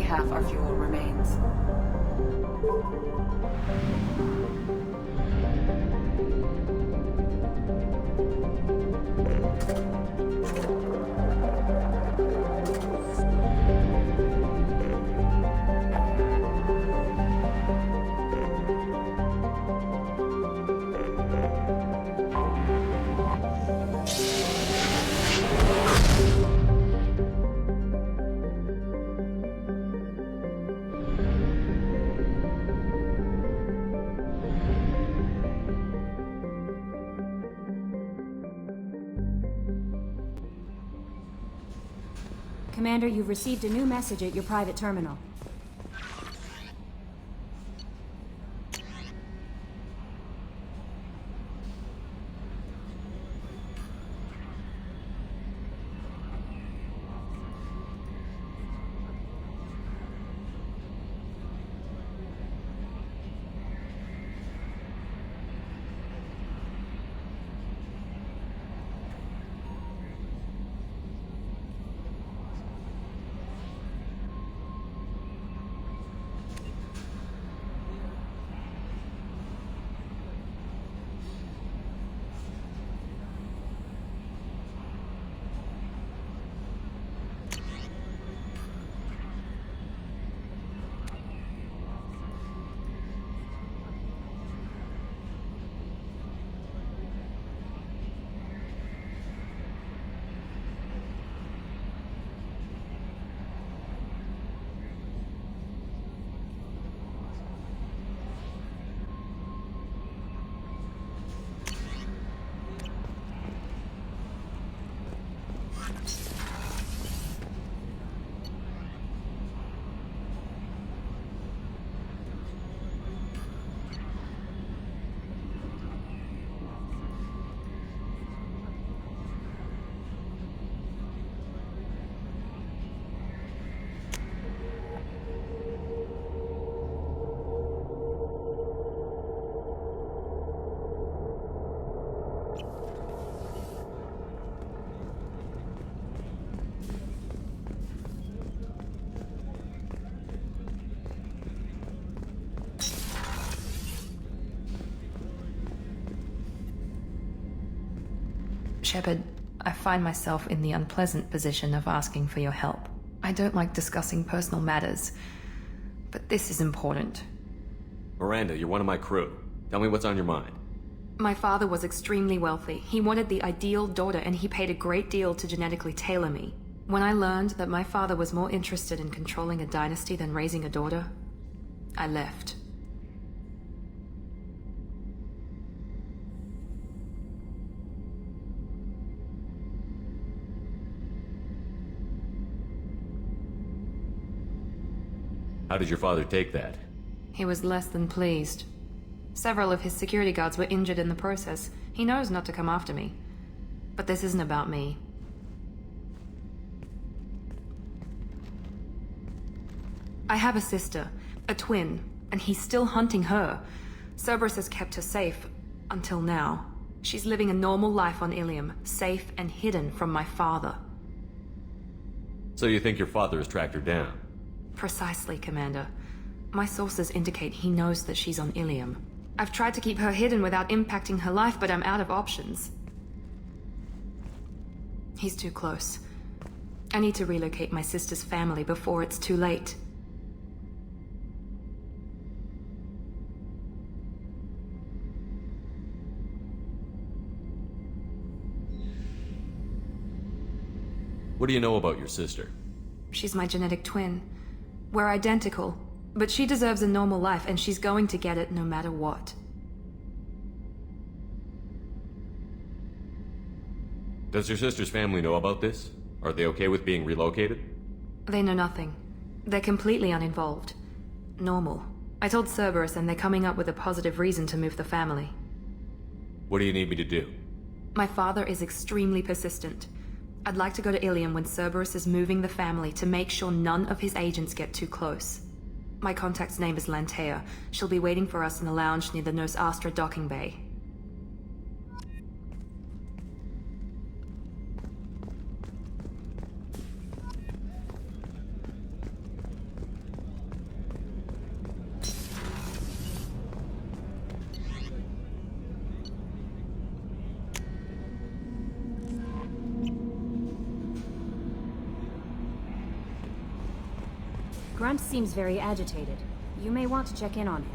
half our fuel remains. Commander, you've received a new message at your private terminal. Shepard, I find myself in the unpleasant position of asking for your help. I don't like discussing personal matters, but this is important. Miranda, you're one of my crew. Tell me what's on your mind. My father was extremely wealthy. He wanted the ideal daughter, and he paid a great deal to genetically tailor me. When I learned that my father was more interested in controlling a dynasty than raising a daughter, I left. How did your father take that? He was less than pleased. Several of his security guards were injured in the process. He knows not to come after me. But this isn't about me. I have a sister, a twin, and he's still hunting her. Cerberus has kept her safe, until now. She's living a normal life on Ilium, safe and hidden from my father. So you think your father has tracked her down? Precisely, Commander. My sources indicate he knows that she's on Ilium. I've tried to keep her hidden without impacting her life, but I'm out of options. He's too close. I need to relocate my sister's family before it's too late. What do you know about your sister? She's my genetic twin. We're identical, but she deserves a normal life, and she's going to get it no matter what. Does your sister's family know about this? Are they okay with being relocated? They know nothing. They're completely uninvolved. Normal. I told Cerberus, and they're coming up with a positive reason to move the family. What do you need me to do? My father is extremely persistent. I'd like to go to Ilium when Cerberus is moving the family to make sure none of his agents get too close. My contact's name is Lantea. She'll be waiting for us in the lounge near the Nos Astra docking bay. Grunt seems very agitated. You may want to check in on him.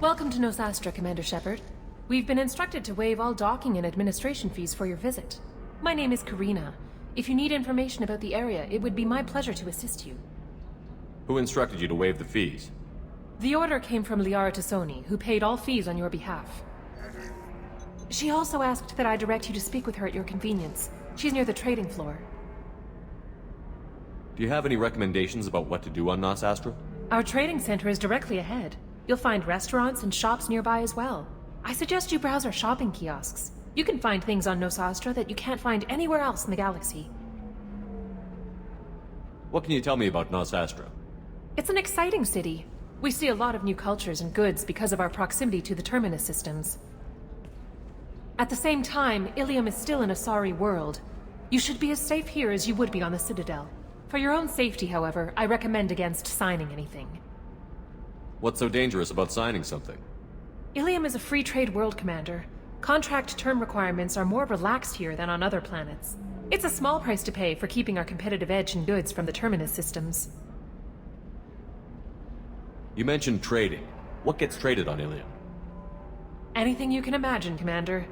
Welcome to Nosastra, Commander Shepard. We've been instructed to waive all docking and administration fees for your visit. My name is Karina. If you need information about the area, it would be my pleasure to assist you. Who instructed you to waive the fees? The order came from Liara Tassoni, who paid all fees on your behalf. She also asked that I direct you to speak with her at your convenience. She's near the trading floor. Do you have any recommendations about what to do on Nosastra? Our trading center is directly ahead. You'll find restaurants and shops nearby as well. I suggest you browse our shopping kiosks. You can find things on Nosastra that you can't find anywhere else in the galaxy. What can you tell me about Nosastra? It's an exciting city. We see a lot of new cultures and goods because of our proximity to the Terminus systems. At the same time, Ilium is still an Asari world. You should be as safe here as you would be on the Citadel. For your own safety, however, I recommend against signing anything. What's so dangerous about signing something? Ilium is a free trade world, Commander. Contract term requirements are more relaxed here than on other planets. It's a small price to pay for keeping our competitive edge in goods from the Terminus systems. You mentioned trading. What gets traded on Ilium? Anything you can imagine, Commander.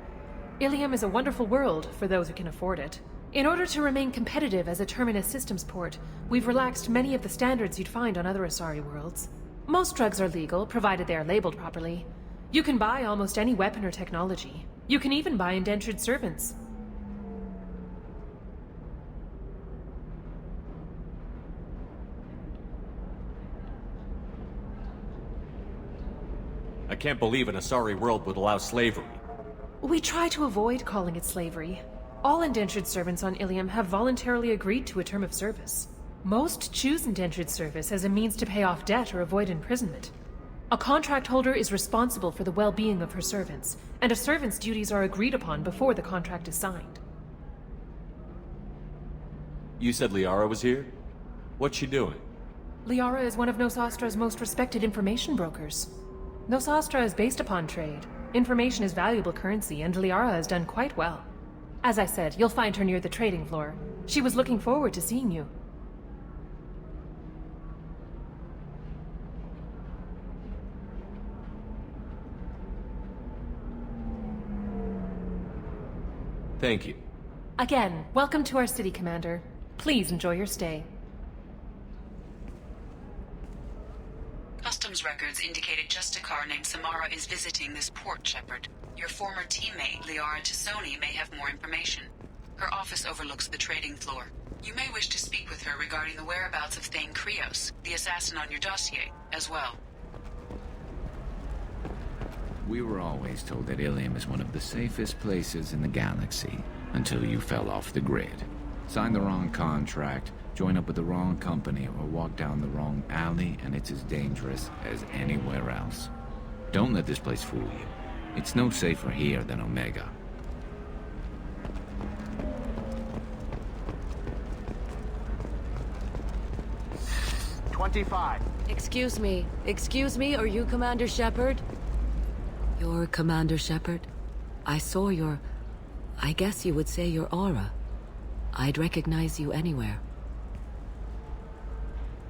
Ilium is a wonderful world for those who can afford it. In order to remain competitive as a Terminus systems port, we've relaxed many of the standards you'd find on other Asari worlds. Most drugs are legal, provided they are labeled properly. You can buy almost any weapon or technology. You can even buy indentured servants. I can't believe an Asari world would allow slavery. We try to avoid calling it slavery. All indentured servants on Ilium have voluntarily agreed to a term of service. Most choose indentured service as a means to pay off debt or avoid imprisonment. A contract holder is responsible for the well-being of her servants, and a servant's duties are agreed upon before the contract is signed. You said Liara was here? What's she doing? Liara is one of Nosastra's most respected information brokers. Nosastra is based upon trade. Information is valuable currency, and Liara has done quite well. As I said, you'll find her near the trading floor. She was looking forward to seeing you. Thank you. Again, welcome to our city, Commander. Please enjoy your stay. Customs records indicated just a car named Samara is visiting this port, Shepard. Your former teammate, Liara Tassoni, may have more information. Her office overlooks the trading floor. You may wish to speak with her regarding the whereabouts of Thane Krios, the assassin on your dossier, as well. We were always told that Ilium is one of the safest places in the galaxy, until you fell off the grid. Signed the wrong contract, join up with the wrong company, or walk down the wrong alley, and it's as dangerous as anywhere else. Don't let this place fool you. It's no safer here than Omega. Excuse me, are you Commander Shepard? You're Commander Shepard? I saw your... I guess you would say your aura. I'd recognize you anywhere.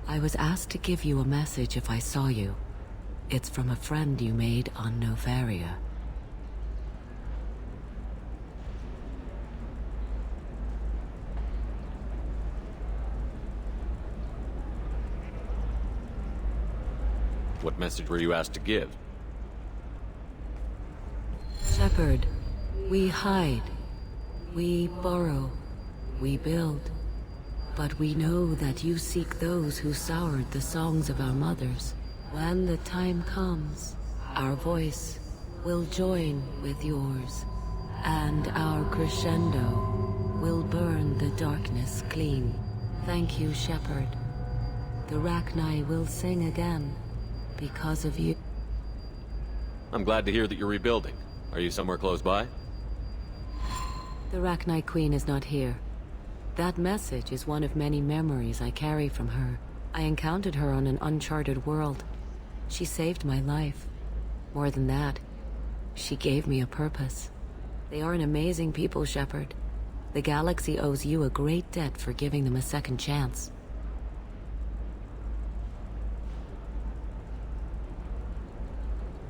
I was asked to give you a message if I saw you. It's from a friend you made on Novaria. What message were you asked to give? Shepard, we hide. We borrow. We build. But we know that you seek those who soured the songs of our mothers. When the time comes, our voice will join with yours, and our crescendo will burn the darkness clean. Thank you, Shepard. The Rachni will sing again, because of you. I'm glad to hear that you're rebuilding. Are you somewhere close by? The Rachni Queen is not here. That message is one of many memories I carry from her. I encountered her on an uncharted world. She saved my life. More than that, she gave me a purpose. They are an amazing people, Shepard. The galaxy owes you a great debt for giving them a second chance.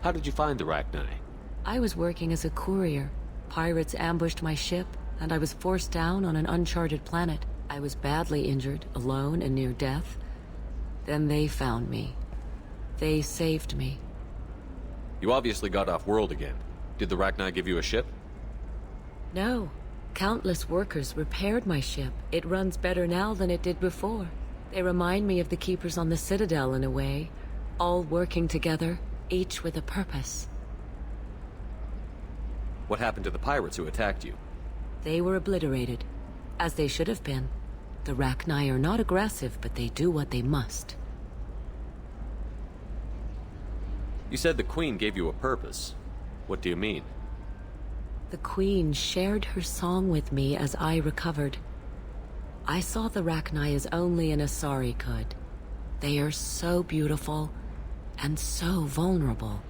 How did you find the Rachni? I was working as a courier. Pirates ambushed my ship, and I was forced down on an uncharted planet. I was badly injured, alone and near death. Then they found me. They saved me. You obviously got off world again. Did the Rachni give you a ship? No. Countless workers repaired my ship. It runs better now than it did before. They remind me of the Keepers on the Citadel in a way. All working together, each with a purpose. What happened to the pirates who attacked you? They were obliterated, as they should have been. The Rachni are not aggressive, but they do what they must. You said the Queen gave you a purpose. What do you mean? The Queen shared her song with me as I recovered. I saw the Rachni as only an Asari could. They are so beautiful, and so vulnerable.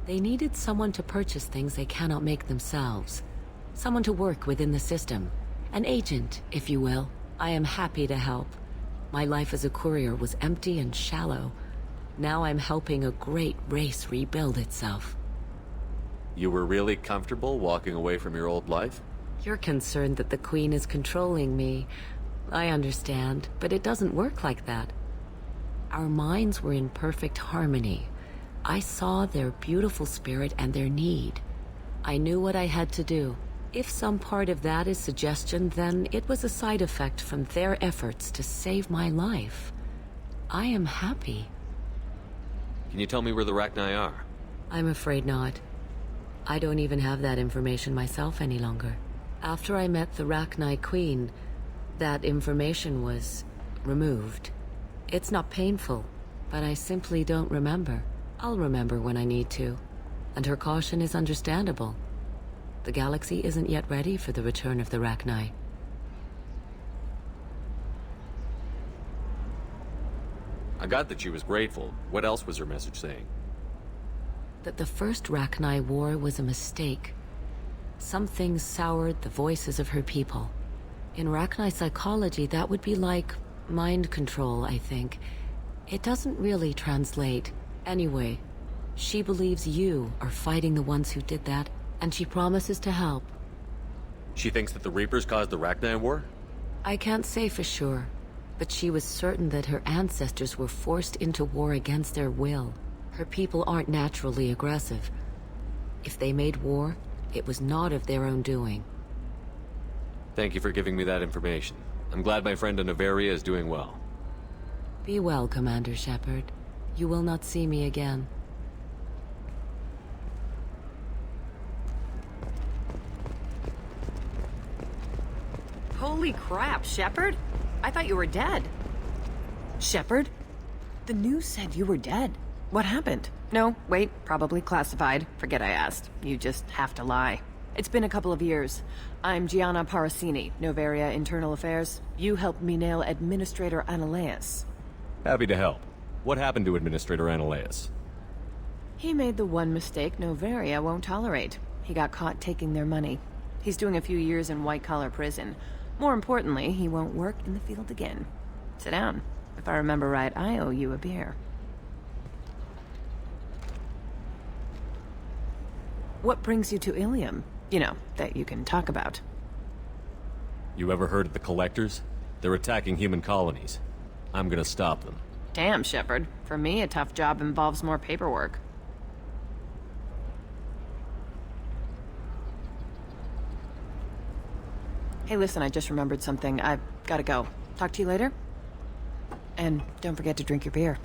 They needed someone to purchase things they cannot make themselves. Someone to work within the system. An agent, if you will. I am happy to help. My life as a courier was empty and shallow. Now I'm helping a great race rebuild itself. You were really comfortable walking away from your old life? You're concerned that the Queen is controlling me. I understand, but it doesn't work like that. Our minds were in perfect harmony. I saw their beautiful spirit and their need. I knew what I had to do. If some part of that is suggestion, then it was a side effect from their efforts to save my life. I am happy. Can you tell me where the Rachni are? I'm afraid not. I don't even have that information myself any longer. After I met the Rachni Queen, that information was removed. It's not painful, but I simply don't remember. I'll remember when I need to, and her caution is understandable. The galaxy isn't yet ready for the return of the Rachni. I got that she was grateful. What else was her message saying? That the first Rachni war was a mistake. Something soured the voices of her people. In Rachni psychology, that would be like mind control, I think. It doesn't really translate. Anyway, she believes you are fighting the ones who did that, and she promises to help. She thinks that the Reapers caused the Rachni war? I can't say for sure, but she was certain that her ancestors were forced into war against their will. Her people aren't naturally aggressive. If they made war, it was not of their own doing. Thank you for giving me that information. I'm glad my friend in Novaria is doing well. Be well, Commander Shepard. You will not see me again. Holy crap, Shepard? I thought you were dead. Shepard? The news said you were dead. What happened? No, wait, probably classified. Forget I asked. You just have to lie. It's been a couple of years. I'm Gianna Parasini, Novaria Internal Affairs. You helped me nail Administrator Analeas. Happy to help. What happened to Administrator Analeas? He made the one mistake Novaria won't tolerate. He got caught taking their money. He's doing a few years in white-collar prison. More importantly, he won't work in the field again. Sit down. If I remember right, I owe you a beer. What brings you to Ilium? You know, that you can talk about. You ever heard of the Collectors? They're attacking human colonies. I'm gonna stop them. Damn, Shepard. For me, a tough job involves more paperwork. Hey, listen, I just remembered something. I've gotta go. Talk to you later? And don't forget to drink your beer.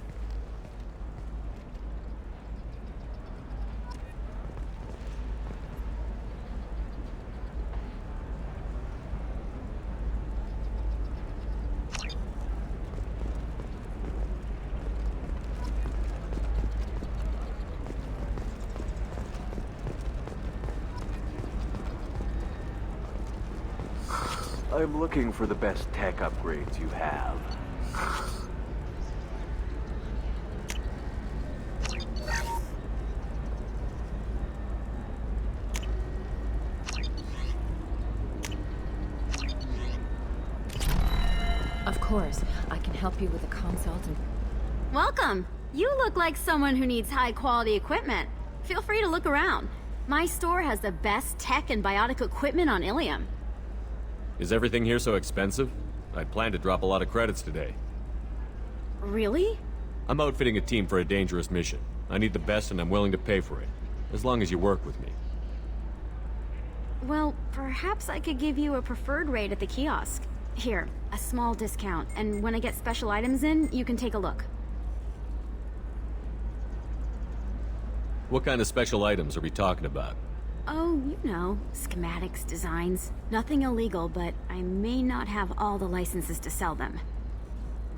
I'm looking for the best tech upgrades you have. Of course, I can help you with a consult and... Welcome! You look like someone who needs high-quality equipment. Feel free to look around. My store has the best tech and biotic equipment on Ilium. Is everything here so expensive? I'd planned to drop a lot of credits today. Really? I'm outfitting a team for a dangerous mission. I need the best and I'm willing to pay for it. As long as you work with me. Well, perhaps I could give you a preferred rate at the kiosk. Here, a small discount, and when I get special items in, you can take a look. What kind of special items are we talking about? Oh, you know, schematics, designs. Nothing illegal, but I may not have all the licenses to sell them.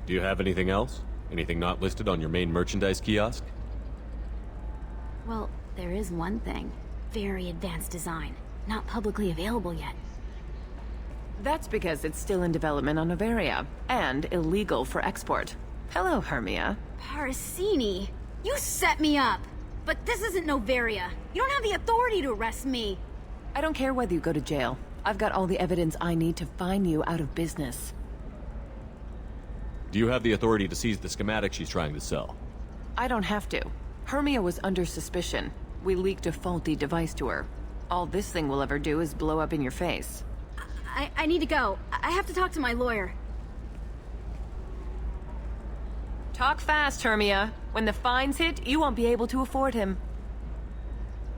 Do you have anything else? Anything not listed on your main merchandise kiosk? Well, there is one thing. Very advanced design. Not publicly available yet. That's because it's still in development on Novaria, and illegal for export. Hello, Hermia. Parasini! You set me up! But this isn't Novaria. You don't have the authority to arrest me. I don't care whether you go to jail. I've got all the evidence I need to find you out of business. Do you have the authority to seize the schematic she's trying to sell? I don't have to. Hermia was under suspicion. We leaked a faulty device to her. All this thing will ever do is blow up in your face. I need to go. I have to talk to my lawyer. Talk fast, Hermia. When the fines hit, you won't be able to afford him.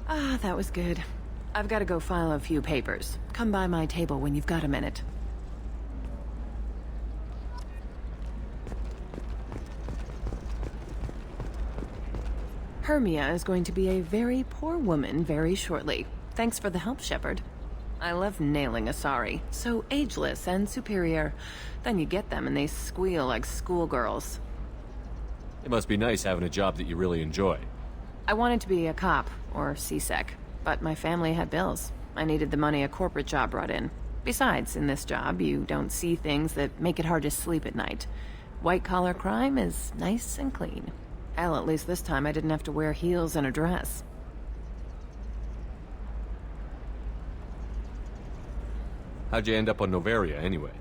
Ah, that was good. I've got to go file a few papers. Come by my table when you've got a minute. Hermia is going to be a very poor woman very shortly. Thanks for the help, Shepard. I love nailing Asari. So ageless and superior. Then you get them and they squeal like schoolgirls. It must be nice having a job that you really enjoy. I wanted to be a cop, or CSEC, but my family had bills. I needed the money a corporate job brought in. Besides, in this job, you don't see things that make it hard to sleep at night. White-collar crime is nice and clean. Hell, at least this time I didn't have to wear heels and a dress. How'd you end up on Novaria, anyway?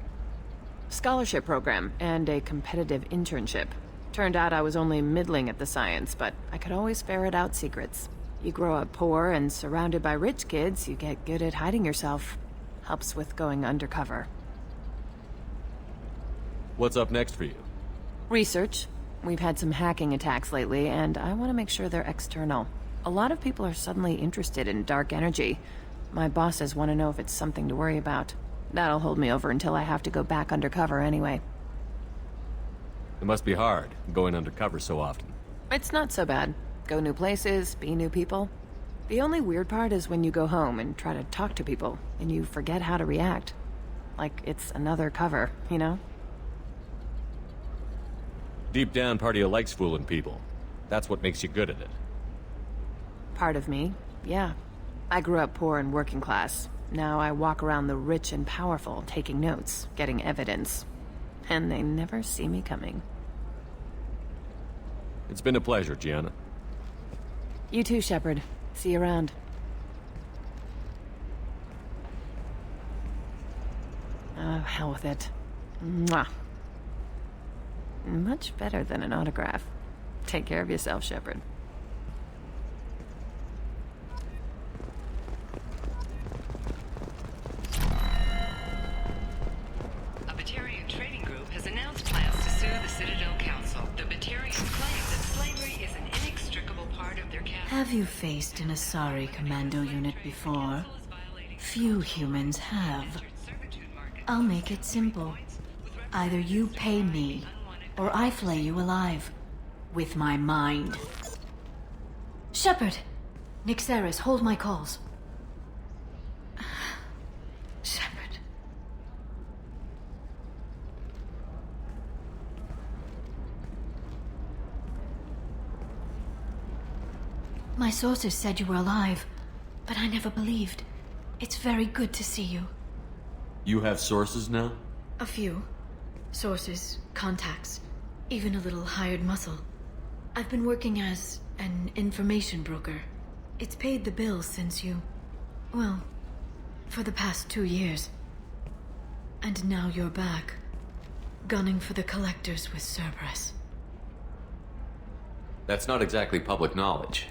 Scholarship program, and a competitive internship. Turned out I was only middling at the science, but I could always ferret out secrets. You grow up poor and surrounded by rich kids, you get good at hiding yourself. Helps with going undercover. What's up next for you? Research. We've had some hacking attacks lately, and I want to make sure they're external. A lot of people are suddenly interested in dark energy. My bosses want to know if it's something to worry about. That'll hold me over until I have to go back undercover anyway. It must be hard, going undercover so often. It's not so bad. Go new places, be new people. The only weird part is when you go home and try to talk to people, and you forget how to react. Like it's another cover, you know? Deep down, part of you likes fooling people. That's what makes you good at it. Part of me, yeah. I grew up poor and working class. Now I walk around the rich and powerful, taking notes, getting evidence. And they never see me coming. It's been a pleasure, Gianna. You too, Shepard. See you around. Oh, hell with it. Mwah. Much better than an autograph. Take care of yourself, Shepard. A Batarian trading group has announced plans to sue the Citadel Council. The Batarians claim that slavery is an inextricable part of their capital. Have you faced an Asari commando unit before? Few humans have. I'll make it simple. Either you pay me, or I flay you alive. With my mind. Shepard! Nixeris, hold my calls. Shepard. My sources said you were alive, but I never believed. It's very good to see you. You have sources now? A few. Sources, contacts, even a little hired muscle. I've been working as an information broker. It's paid the bills since you... well, for the past 2 years. And now you're back, gunning for the collectors with Cerberus. That's not exactly public knowledge.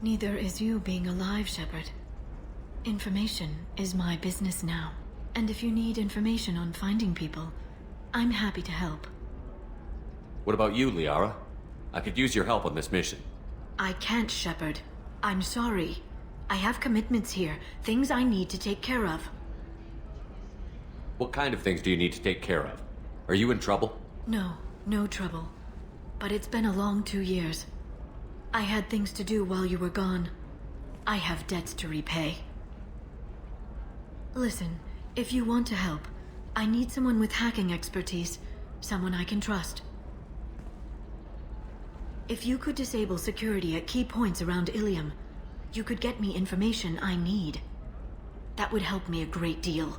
Neither is you being alive, Shepard. Information is my business now. And if you need information on finding people, I'm happy to help. What about you, Liara? I could use your help on this mission. I can't, Shepard. I'm sorry. I have commitments here, things I need to take care of. What kind of things do you need to take care of? Are you in trouble? No, no trouble. But it's been a long 2 years. I had things to do while you were gone. I have debts to repay. Listen, if you want to help, I need someone with hacking expertise. Someone I can trust. If you could disable security at key points around Ilium, you could get me information I need. That would help me a great deal.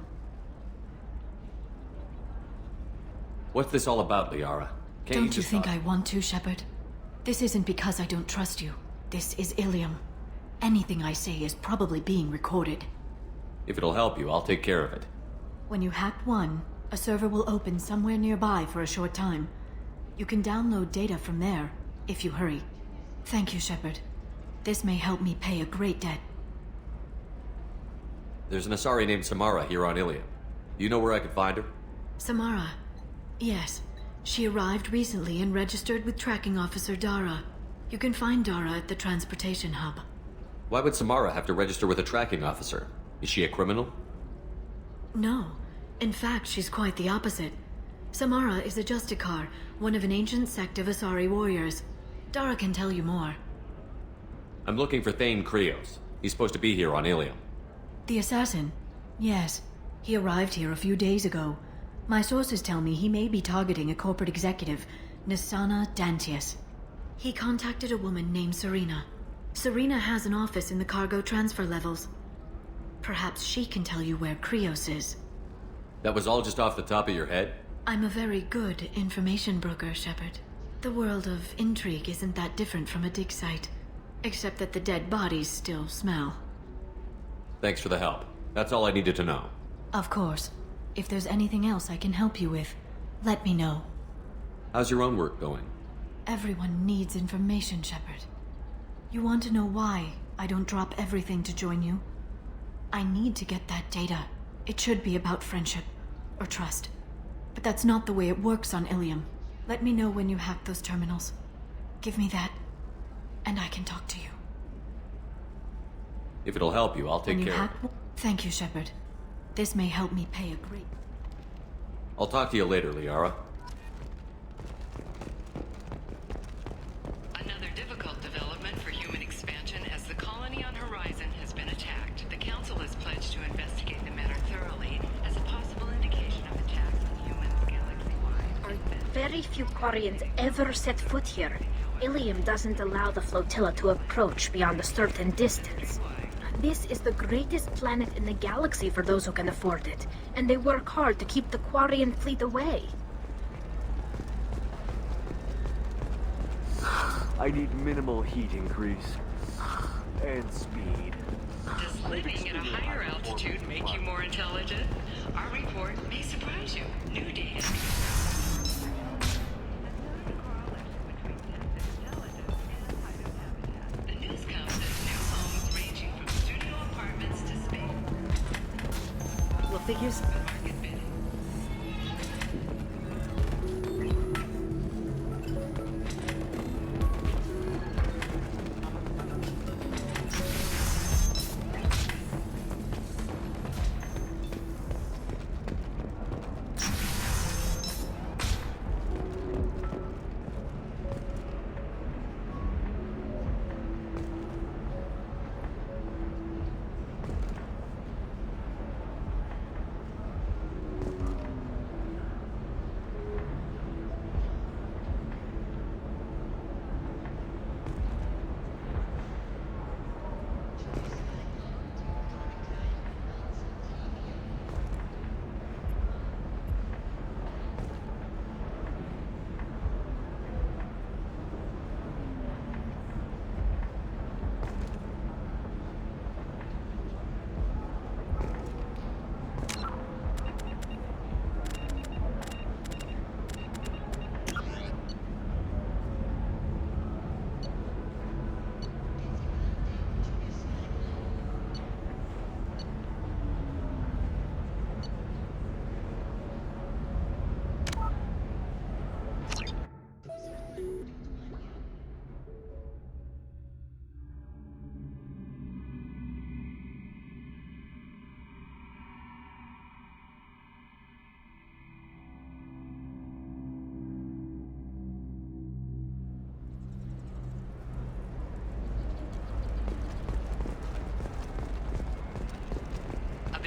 What's this all about, Liara? Don't you think I want to, Shepard? This isn't because I don't trust you. This is Ilium. Anything I say is probably being recorded. If it'll help you, I'll take care of it. When you hack one, a server will open somewhere nearby for a short time. You can download data from there, if you hurry. Thank you, Shepard. This may help me pay a great debt. There's an Asari named Samara here on Ilium. Do you know where I could find her? Samara. Yes. She arrived recently and registered with Tracking Officer Dara. You can find Dara at the transportation hub. Why would Samara have to register with a tracking officer? Is she a criminal? No. In fact, she's quite the opposite. Samara is a Justicar, one of an ancient sect of Asari warriors. Dara can tell you more. I'm looking for Thane Krios. He's supposed to be here on Ilium. The assassin? Yes. He arrived here a few days ago. My sources tell me he may be targeting a corporate executive, Nisana Dantius. He contacted a woman named Serena. Serena has an office in the cargo transfer levels. Perhaps she can tell you where Krios is. That was all just off the top of your head? I'm a very good information broker, Shepard. The world of intrigue isn't that different from a dig site, except that the dead bodies still smell. Thanks for the help. That's all I needed to know. Of course. If there's anything else I can help you with, let me know. How's your own work going? Everyone needs information, Shepard. You want to know why I don't drop everything to join you? I need to get that data. It should be about friendship, or trust. But that's not the way it works on Ilium. Let me know when you hack those terminals. Give me that, and I can talk to you. If it'll help you, I'll take care of it. Thank you, Shepard. This may help me pay a great... I'll talk to you later, Liara. Another difficult development for human expansion as the colony on Horizon has been attacked. The Council is pledged to investigate the matter thoroughly as a possible indication of attacks on humans galaxy-wide. Very few Quarians ever set foot here. Ilium doesn't allow the flotilla to approach beyond a certain distance. This is the greatest planet in the galaxy for those who can afford it, and they work hard to keep the Quarian fleet away. I need minimal heat increase. And speed. Does living at a higher altitude make you more intelligent? Our report may surprise you. New data. The news comes as new homes ranging from studio apartments to space. Well, figures. Market bidding.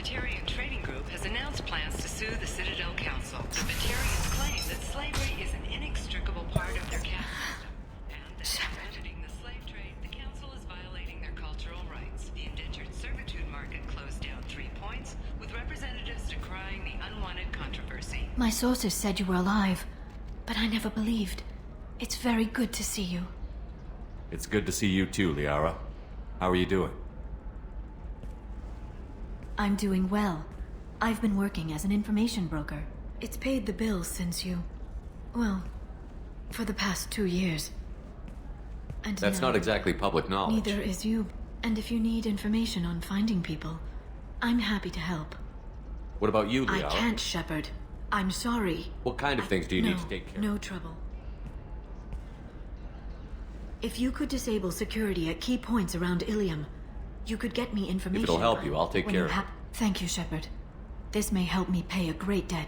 Batarian Trading Group has announced plans to sue the Citadel Council. The Batarians claim that slavery is an inextricable part of their caste system, and that by prohibiting the slave trade, the Council is violating their cultural rights. The indentured servitude market closed down 3 points, with representatives decrying the unwanted controversy. My sources said you were alive, but I never believed. It's very good to see you. It's good to see you too, Liara. How are you doing? I'm doing well. I've been working as an information broker. It's paid the bills since you... well, for the past 2 years. And That's now, not exactly public knowledge. neither is you. And if you need information on finding people, I'm happy to help. What about you, Liara? I can't, Shepard. I'm sorry. What kind of things do you need to take care of? No trouble. If you could disable security at key points around Ilium, you could get me information. If it'll help you, I'll take care of it. Thank you, Shepard. This may help me pay a great debt.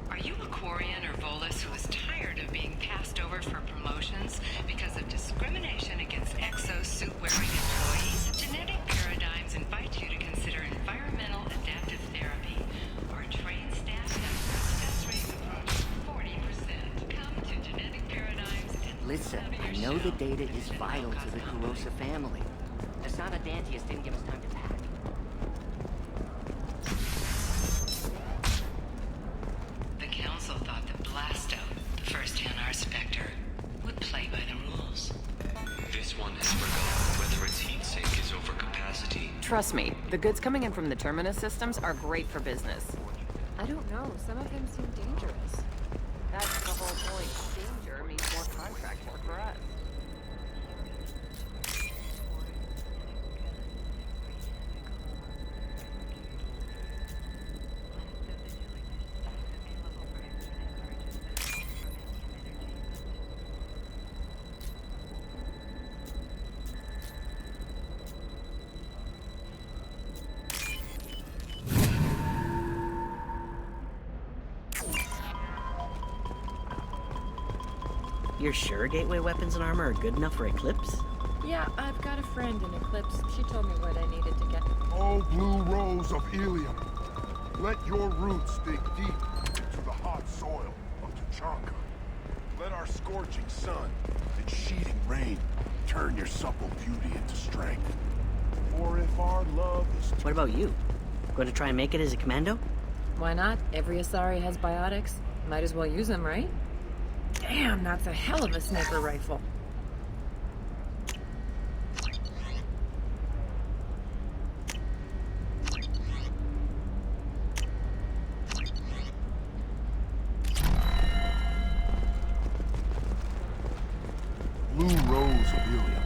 Are you a Quarian or Volus who is tired of being passed over for promotions because of discrimination against exosuit-wearing employees? Genetic Paradigms invite you to consider environmental adaptive therapy. Our trained staff has success rates approaching 40%. Come to Genetic Paradigms and Listen, I know the data is vital to the Kurosa family. Asana Dantius didn't give us time to pack. The Council thought that Blasto, the first Hanar Spectre, would play by the rules. This one has forgotten whether its heat sink is over capacity. Trust me, the goods coming in from the Terminus systems are great for business. I don't know, some of them seem dangerous. That's the whole point. Danger means more contract work for us. You're sure gateway weapons and armor are good enough for Eclipse? Yeah, I've got a friend in Eclipse. She told me what I needed to get. Oh, blue rose of Ilium. Let your roots dig deep into the hot soil of Tuchanka. Let our scorching sun and sheeting rain turn your supple beauty into strength. For if our love is What about you? Going to try and make it as a commando? Why not? Every Asari has biotics. Might as well use them, right? Damn, that's a hell of a sniper rifle. Blue Rose of Ilium.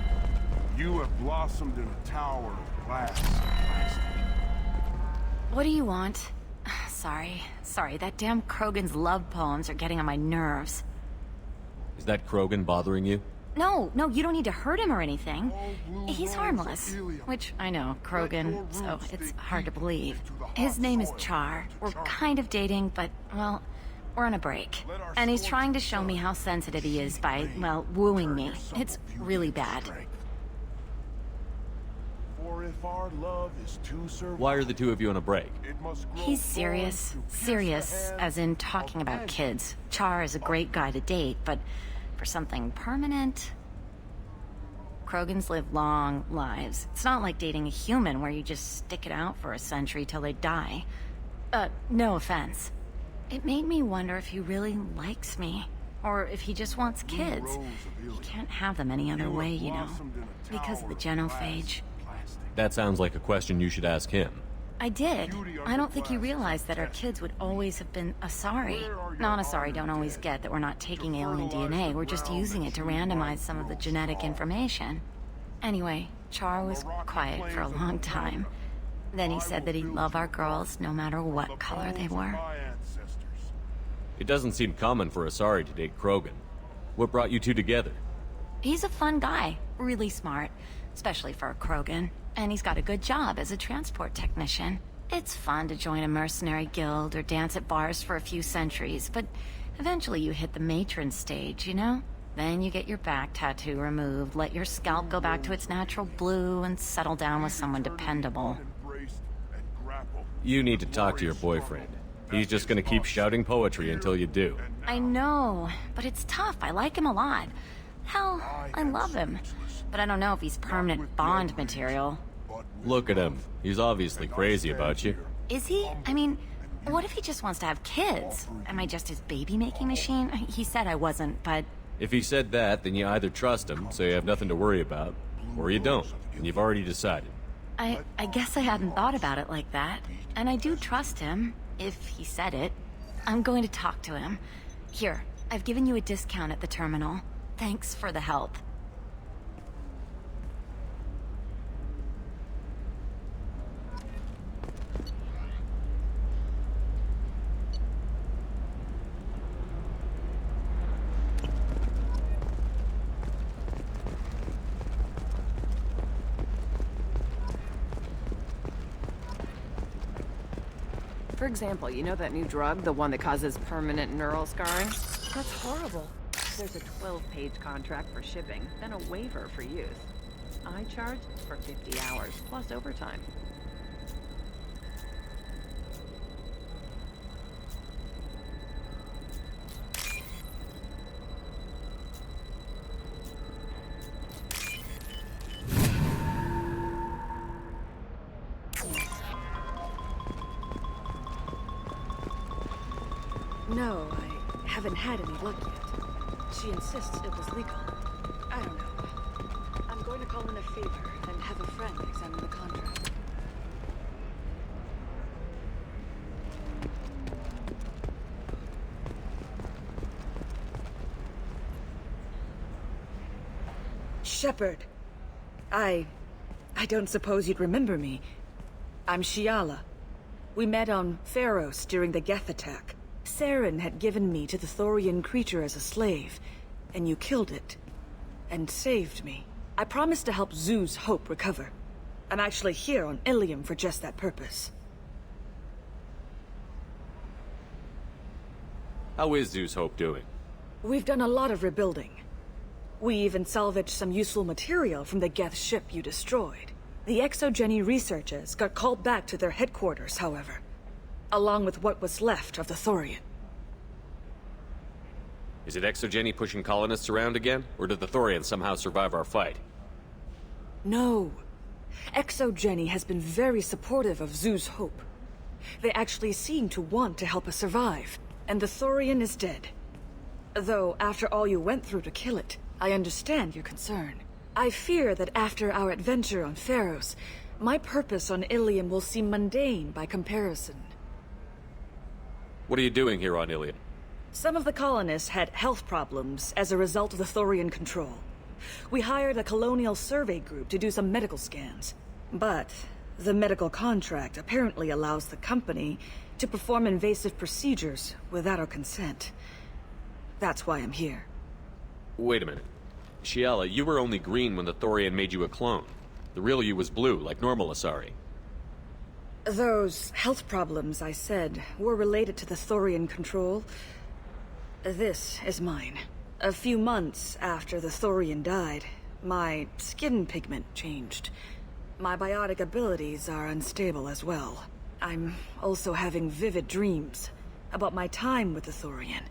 You have blossomed in a tower of glass and plastic. What do you want? Sorry, that damn Krogan's love poems are getting on my nerves. Is that Krogan bothering you? No, you don't need to hurt him or anything. He's harmless. Which, I know, Krogan, so it's hard to believe. His name is Char. We're kind of dating, but, well, we're on a break. And he's trying to show me how sensitive he is by, well, wooing me. It's really bad. For if our love is to survive, Why are the two of you on a break? He's serious. Serious, as in talking about kids. Char is a great guy to date, but for something permanent... Krogans live long lives. It's not like dating a human where you just stick it out for a century till they die. No offense. It made me wonder if he really likes me. Or if he just wants kids. He can't have them any other way, you know. Because of the genophage. That sounds like a question you should ask him. I did. I don't think you realized that our kids would always have been Asari. Non-Asari don't always get that we're not taking alien DNA, we're just using it to randomize some of the genetic information. Anyway, Char was quiet for a long time. Then he said that he'd love our girls no matter what color they were. It doesn't seem common for Asari to date Krogan. What brought you two together? He's a fun guy, really smart, especially for a Krogan. And he's got a good job as a transport technician. It's fun to join a mercenary guild or dance at bars for a few centuries, but eventually you hit the matron stage, you know? Then you get your back tattoo removed, let your scalp go back to its natural blue, and settle down with someone dependable. You need to talk to your boyfriend. He's just gonna keep shouting poetry until you do. I know, but it's tough. I like him a lot. Hell, I love him. But I don't know if he's permanent Bond material. Look at him. He's obviously crazy about you. Is he? I mean, what if he just wants to have kids? Am I just his baby-making machine? He said I wasn't, but... If he said that, then you either trust him, so you have nothing to worry about, or you don't, and you've already decided. I guess I hadn't thought about it like that. And I do trust him, if he said it. I'm going to talk to him. Here, I've given you a discount at the terminal. Thanks for the help. For example, you know that new drug, the one that causes permanent neural scarring? That's horrible. There's a 12-page contract for shipping, then a waiver for use. I charge for 50 hours, plus overtime. No, I haven't had any luck yet. She insists it was legal. I don't know. I'm going to call in a favor and have a friend examine the contract. Shepard. I don't suppose you'd remember me. I'm Shiala. We met on Pharos during the Geth attack. Saren had given me to the Thorian creature as a slave, and you killed it. And saved me. I promised to help Zoo's Hope recover. I'm actually here on Ilium for just that purpose. How is Zeus Hope doing? We've done a lot of rebuilding. We even salvaged some useful material from the Geth ship you destroyed. The Exogeny researchers got called back to their headquarters, however. along with what was left of the Thorian. Is it Exogeny pushing colonists around again? Or did the Thorians somehow survive our fight? No. Exogeny has been very supportive of Zoo's hope. They actually seem to want to help us survive, and the Thorian is dead. Though, after all you went through to kill it, I understand your concern. I fear that after our adventure on Pharos, my purpose on Ilium will seem mundane by comparison. What are you doing here on Ilium? Some of the colonists had health problems as a result of the Thorian control. We hired a colonial survey group to do some medical scans. But the medical contract apparently allows the company to perform invasive procedures without our consent. That's why I'm here. Wait a minute. Shiala, you were only green when the Thorian made you a clone. The real you was blue, like normal Asari. Those health problems I said were related to the Thorian control. This is mine. A few months after the Thorian died, my skin pigment changed. My biotic abilities are unstable as well. I'm also having vivid dreams about my time with the Thorian.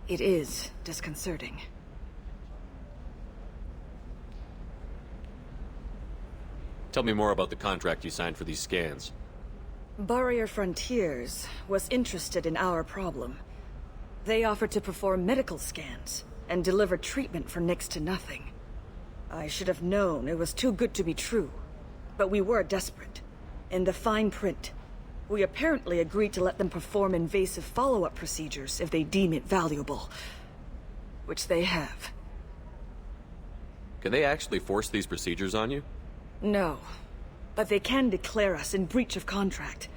It is disconcerting. Tell me more about the contract you signed for these scans. Barrier Frontiers was interested in our problem. They offered to perform medical scans and deliver treatment for next to nothing. I should have known it was too good to be true, but we were desperate. In the fine print, we apparently agreed to let them perform invasive follow-up procedures if they deem it valuable. Which they have. Can they actually force these procedures on you? No, but they can declare us in breach of contract,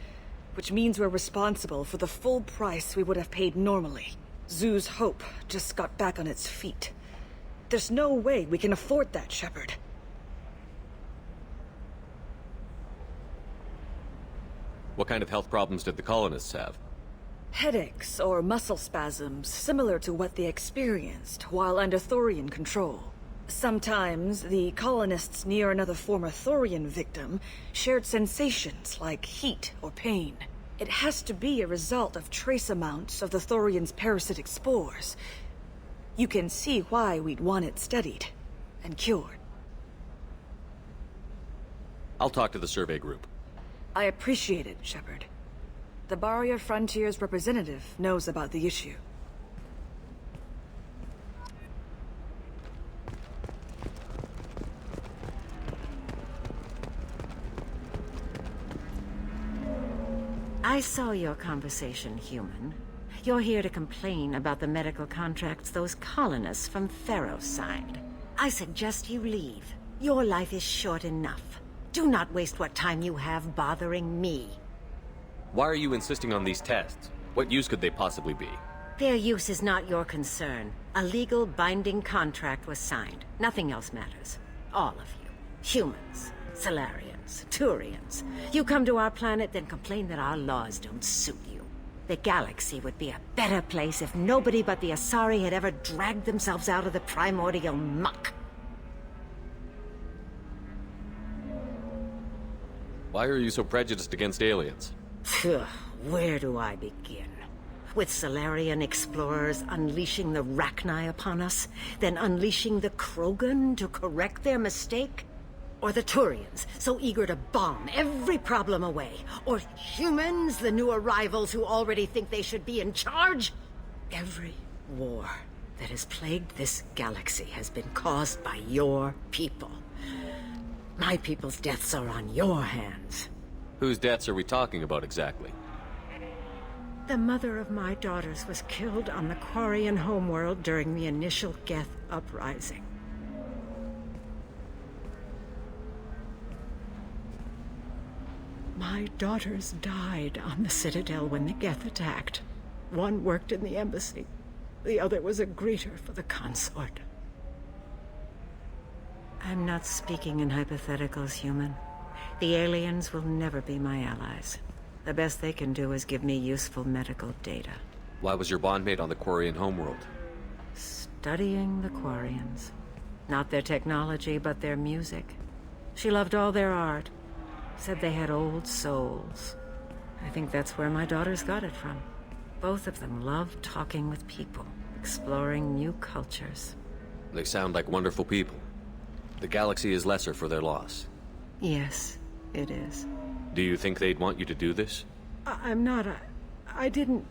which means we're responsible for the full price we would have paid normally. Zoo's hope just got back on its feet. There's no way we can afford that, Shepard. What kind of health problems did the colonists have? Headaches or muscle spasms similar to what they experienced while under Thorian control. Sometimes the colonists near another former Thorian victim shared sensations like heat or pain. It has to be a result of trace amounts of the Thorian's parasitic spores. You can see why we'd want it studied and cured. I'll talk to the survey group. I appreciate it, Shepard. The Barrier Frontiers representative knows about the issue. I saw your conversation, human. You're here to complain about the medical contracts those colonists from Pharos signed. I suggest you leave. Your life is short enough. Do not waste what time you have bothering me. Why are you insisting on these tests? What use could they possibly be? Their use is not your concern. A legal binding contract was signed. Nothing else matters. All of you. Humans. Solarians. Turians. You come to our planet, then complain that our laws don't suit you. The galaxy would be a better place if nobody but the Asari had ever dragged themselves out of the primordial muck. Why are you so prejudiced against aliens? Phew, where do I begin? With Solarian explorers unleashing the Rachni upon us, then unleashing the Krogan to correct their mistake? Or the Turians, so eager to bomb every problem away? Or humans, the new arrivals who already think they should be in charge? Every war that has plagued this galaxy has been caused by your people. My people's deaths are on your hands. Whose deaths are we talking about exactly? The mother of my daughters was killed on the Quarian homeworld during the initial Geth uprising. My daughters died on the Citadel when the Geth attacked. One worked in the embassy. The other was a greeter for the consort. I'm not speaking in hypotheticals, human. The aliens will never be my allies. The best they can do is give me useful medical data. Why was your bondmate on the Quarian homeworld? Studying the Quarians. Not their technology, but their music. She loved all their art. Said they had old souls. I think that's where my daughters got it from. Both of them love talking with people, exploring new cultures. They sound like wonderful people. The galaxy is lesser for their loss. Yes, it is. Do you think they'd want you to do this? I'm not. I didn't.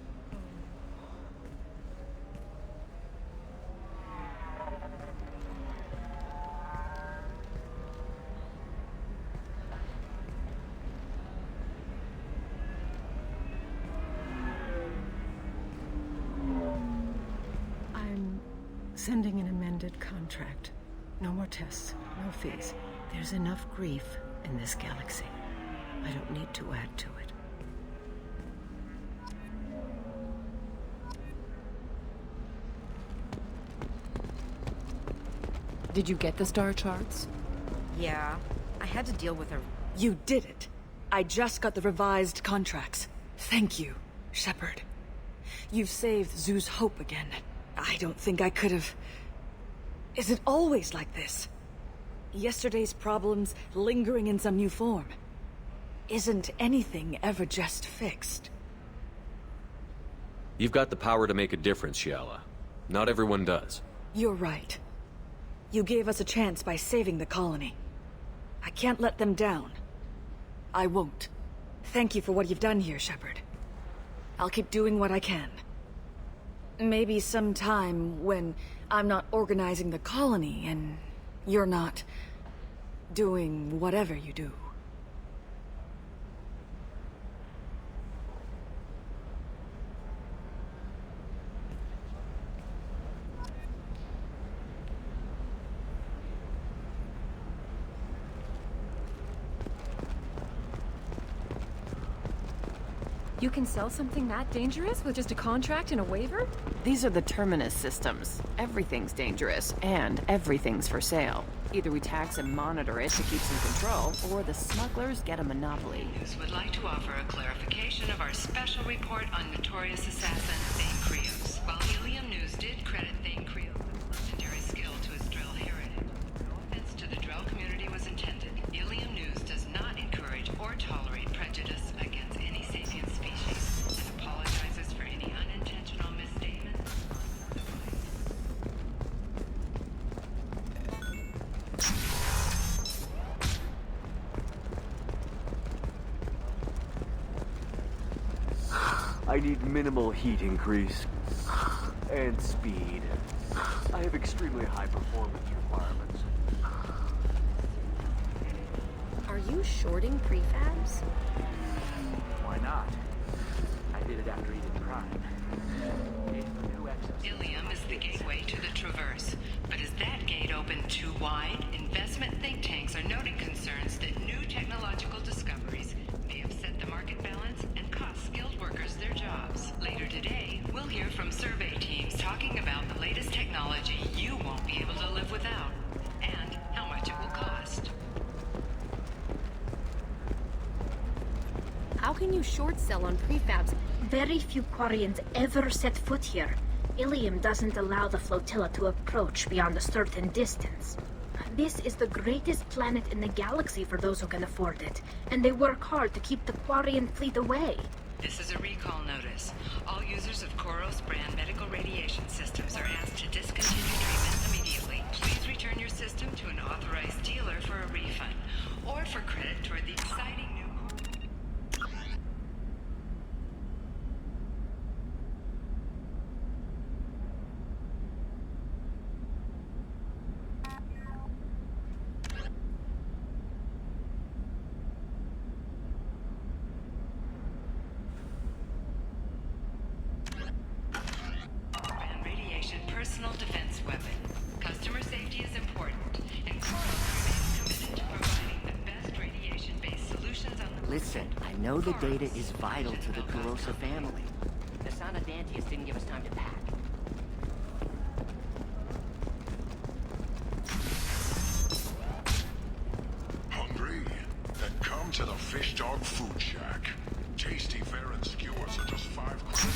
I'm sending an amended contract. No more tests, no fees. There's enough grief in this galaxy. I don't need to add to it. Did you get the star charts? Yeah, I had to deal with her. You did it. I just got the revised contracts. Thank you, Shepard. You've saved Zoo's hope again. I don't think I could have... Is it always like this? Yesterday's problems lingering in some new form. Isn't anything ever just fixed? You've got the power to make a difference, Shiala. Not everyone does. You're right. You gave us a chance by saving the colony. I can't let them down. I won't. Thank you for what you've done here, Shepard. I'll keep doing what I can. Maybe sometime when I'm not organizing the colony and you're not doing whatever you do. You can sell something that dangerous with just a contract and a waiver? These are the Terminus systems. Everything's dangerous, and everything's for sale. Either we tax and monitor it to keep some control, or the smugglers get a monopoly. News would like to offer a clarification of our special report on notorious assassin Thane Krios. While Helium News did credit Thane Krios with legendary skill to his Drell heritage, no offense to the Drell community was intended. Helium News does not encourage or tolerate prejudice against any sapient species and apologizes for any unintentional misstatements. I need minimal heat increase. And speed. I have extremely high performance requirements. Are you shorting prefabs? Why not? I did it after he did Prime. Ilium is the gateway to the Traverse, but is that gate open too wide? Investment think tanks are noting concerns that new technological discoveries may upset the market balance and cost skilled workers their jobs. Later today, we'll hear from survey teams talking about the latest technology you won't be able to live without, and how much it will cost. How can you short sell on prefabs? Very few Quarians ever set foot here. Ilium doesn't allow the flotilla to approach beyond a certain distance. This is the greatest planet in the galaxy for those who can afford it, and they work hard to keep the Quarian fleet away. This is a recall notice. All users of Koros brand medical radiation systems are asked to discontinue treatment immediately. Please return your system to an authorized dealer for a refund, or for credit toward the exciting new... personal defense weapon. Customer safety is important, and Koros remains committed to providing the best radiation-based solutions on the... Listen, I know the data is vital to the Kurosa family. The Sanadantius didn't give us time to pack. Hungry? Then come to the Fish Dog Food Shack. Tasty fare and skewers are just 5 credits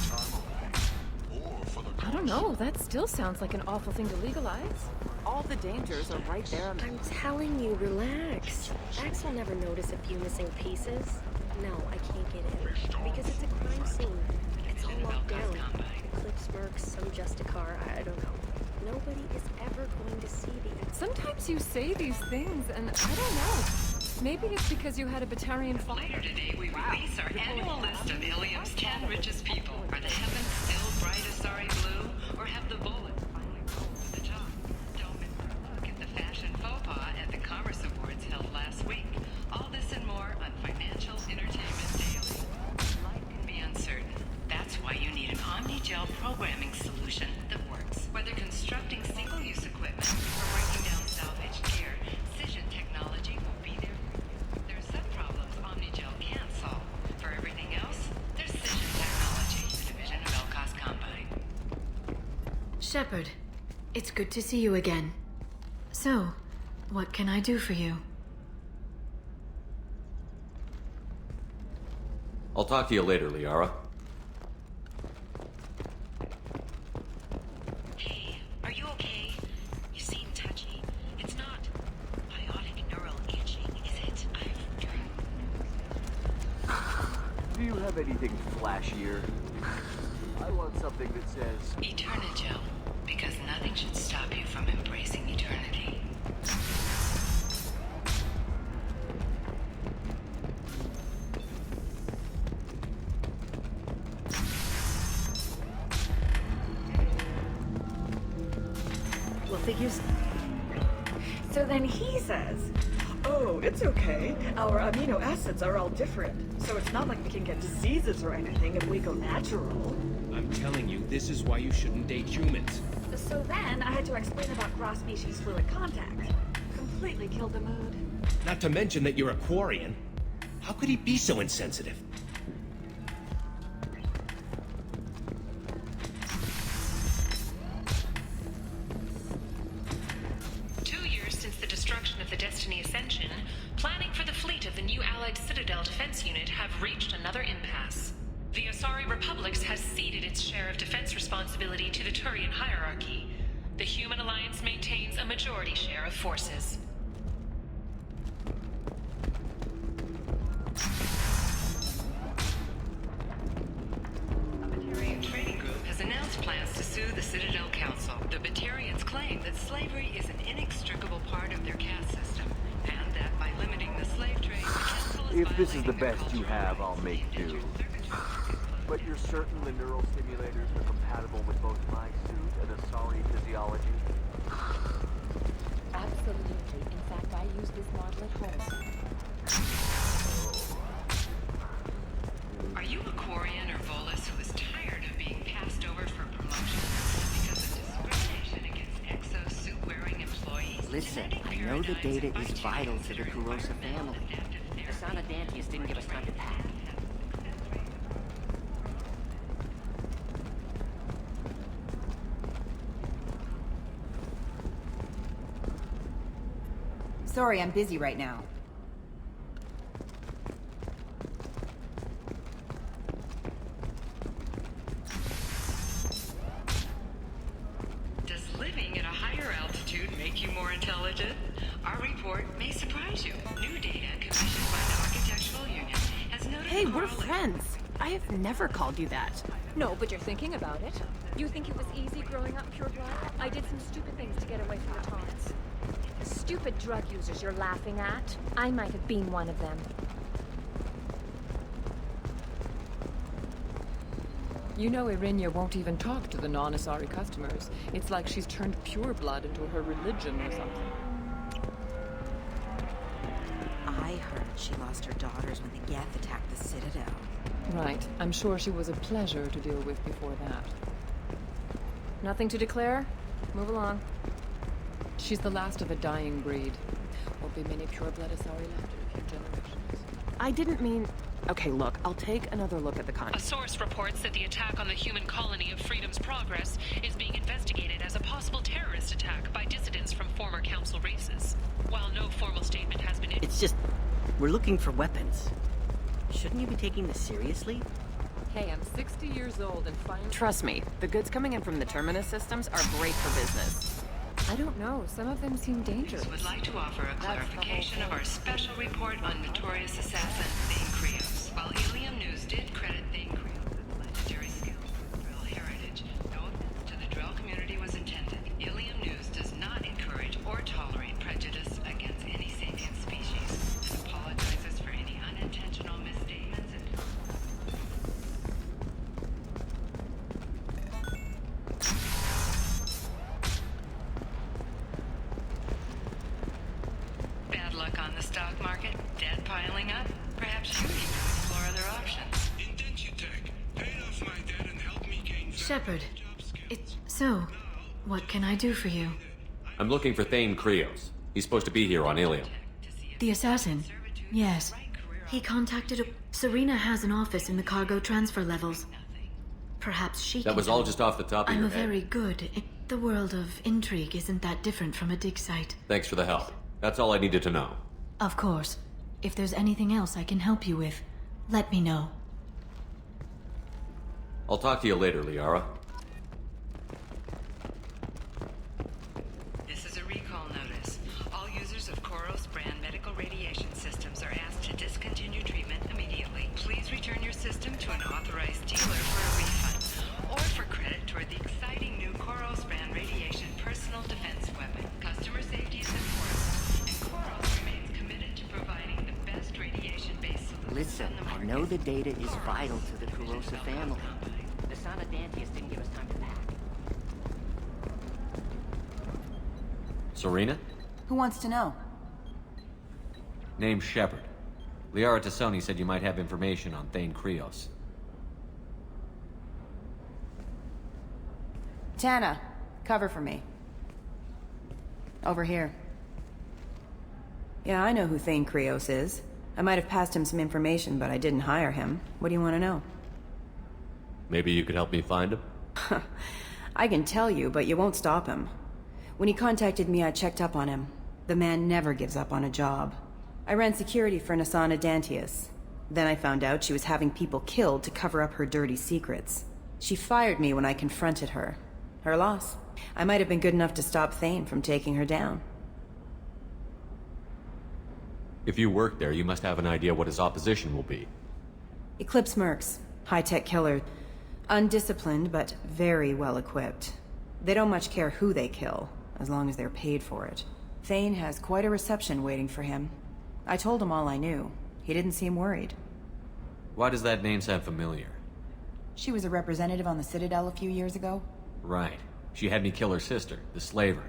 for a limited time only. Or for the I don't know, that still sounds like an awful thing to legalize. All the dangers are right there. I'm telling you, relax. Max will never notice a few missing pieces. No, I can't get in. Because it's a crime scene. It's all locked down. Cliff Smirks, some Justicar, I don't know. Nobody is ever going to see the... Sometimes you say these things, and I don't know. Maybe it's because you had a Batarian father. Later today, we release our annual list of Ilium's 10 richest people. Are the heavens still bright Asari blue, or have the bullets finally rolled to the top? Don't miss a look at the fashion faux pas at the Commerce Awards held last week. All this and more on Financial Entertainment Daily. Life can be uncertain. That's why you need an Omni-Gel programming solution that works. Whether constructing single-use equipment or breaking down salvaged gear, Cision technology will be there. There are some problems Omni-Gel can't solve. For everything else, there's Cision technology, a division of Elcos Combine. Shepard, it's good to see you again. So, what can I do for you? I'll talk to you later, Liara. Hey, are you okay? You seem touchy. It's not biotic neural itching, is it? Do you have anything flashier? I want something that says... Eternigel, because nothing should stop you from embracing eternity. Well, figures. So then he says, oh, it's okay. Our amino acids are all different. So it's not like we can get diseases or anything if we go natural. I'm telling you, this is why you shouldn't date humans. So then I had to explain about cross-species fluid contact. Completely killed the mood. Not to mention that you're a Quarian. How could he be so insensitive? Destiny Ascension, planning for the fleet of the new Allied Citadel Defense Unit have reached another impasse. The Asari Republics has ceded its share of defense responsibility to the Turian hierarchy. The Human Alliance maintains a majority share of forces. A Batarian trading group has announced plans to sue the Citadel Council. The Batarians claim that slavery is an inextricable part of their caste system, and that by limiting the slave trade, the council is If this is the best you have, I'll make do. But you're certain the neural stimulators are compatible with both my suit and Asari physiology? Absolutely. In fact, I use this model at home. Are you a Quarian or Volus who is tired of being passed over for promotion because of discrimination against exo-suit-wearing employees? Listen, I know the data is vital to the Kurosa family. Asana Dantius didn't give us time to pack. Sorry, I'm busy right now. Does living at a higher altitude make you more intelligent? Our report may surprise you. New data commissioned by the Architectural Union has noted... Hey, we're friends. I have never called you that. No, but you're thinking about it. You think it was easy growing up pure blood? I did some stupid things to get away from the taunts. The stupid drug users you're laughing at, I might have been one of them. You know Irinia won't even talk to the non-Asari customers. It's like she's turned pure blood into her religion or something. I heard she lost her daughters when the Geth attacked the Citadel. Right. I'm sure she was a pleasure to deal with before that. Nothing to declare? Move along. She's the last of a dying breed. Won't be many pure-blood Asari left in a few generations. I didn't mean... Okay, look, I'll take another look at the A source reports that the attack on the human colony of Freedom's Progress is being investigated as a possible terrorist attack by dissidents from former council races. While no formal statement has been... It's just... we're looking for weapons. Shouldn't you be taking this seriously? Hey, I'm 60 years old and finally... Trust me, the goods coming in from the Terminus systems are great for business. I don't know, some of them seem dangerous. Would like to offer a clarification of our special report on notorious assassin named Krios. While Ilium News did credit Thane Creel with legendary skills and Drell heritage, no offense to the Drell community was intended. Ilium News does not encourage or tolerate prejudice against any sentient species and apologizes for any unintentional misstatements and bad luck on the stock market, debt piling up. Perhaps you need to explore other options. Shepard, so, what can I do for you? I'm looking for Thane Krios. He's supposed to be here on Ilium. The assassin? Yes. He contacted Serena has an office in the cargo transfer levels. Perhaps she That can was all help. just off the top of I'm your a head. very good... The world of intrigue isn't that different from a dig site. Thanks for the help. That's all I needed to know. Of course. If there's anything else I can help you with, let me know. I'll talk to you later, Liara. This is a recall notice. All users of Koros brand medical radiation systems are asked to discontinue treatment immediately. Please return your system to an authorized dealer for a refund, or for credit toward the exciting new Koros brand radiation personal defense weapon. Customer safety is important, and Koros remains committed to providing the best radiation-based solutions. Listen, I know the data is vital to the Kurosa family. The son of Dantius didn't give us time to pack. Serena? Who wants to know? Name's Shepard. Liara Tassoni said you might have information on Thane Krios. Tana, cover for me. Over here. Yeah, I know who Thane Krios is. I might have passed him some information, but I didn't hire him. What do you want to know? Maybe you could help me find him? I can tell you, but you won't stop him. When he contacted me, I checked up on him. The man never gives up on a job. I ran security for Nasana Dantius. Then I found out she was having people killed to cover up her dirty secrets. She fired me when I confronted her. Her loss. I might have been good enough to stop Thane from taking her down. If you work there, you must have an idea what his opposition will be. Eclipse mercs. High-tech killer. Undisciplined, but very well equipped. They don't much care who they kill, as long as they're paid for it. Thane has quite a reception waiting for him. I told him all I knew. He didn't seem worried. Why does that name sound familiar? She was a representative on the Citadel a few years ago. Right. She had me kill her sister, the slaver.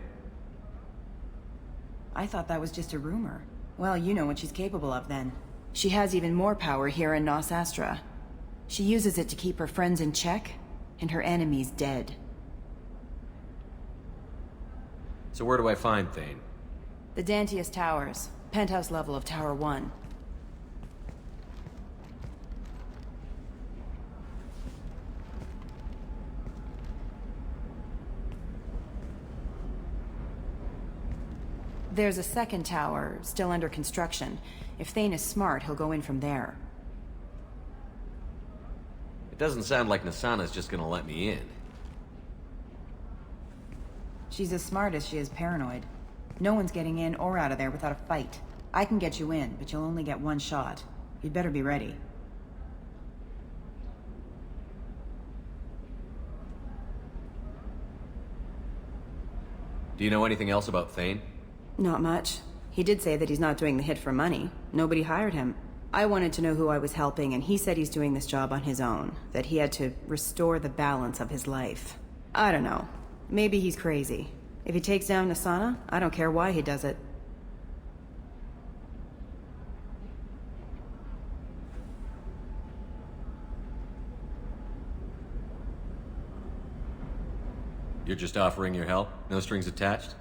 I thought that was just a rumor. Well, you know what she's capable of then. She has even more power here in Nos Astra. She uses it to keep her friends in check, and her enemies dead. So where do I find Thane? The Dantius Towers. Penthouse level of Tower 1. There's a second tower, still under construction. If Thane is smart, he'll go in from there. It doesn't sound like Nasana's just gonna let me in. She's as smart as she is paranoid. No one's getting in or out of there without a fight. I can get you in, but you'll only get one shot. You'd better be ready. Do you know anything else about Thane? Not much. He did say that he's not doing the hit for money. Nobody hired him. I wanted to know who I was helping, and he said he's doing this job on his own. That he had to restore the balance of his life. I don't know. Maybe he's crazy. If he takes down Nasana, I don't care why he does it. You're just offering your help? No strings attached?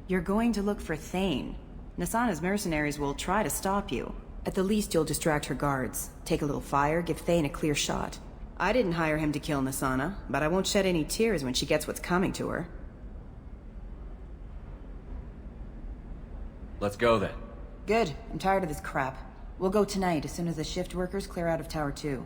You're going to look for Thane. Nasana's mercenaries will try to stop you. At the least, you'll distract her guards. Take a little fire, give Thane a clear shot. I didn't hire him to kill Nasana, but I won't shed any tears when she gets what's coming to her. Let's go then. Good. I'm tired of this crap. We'll go tonight as soon as the shift workers clear out of Tower 2.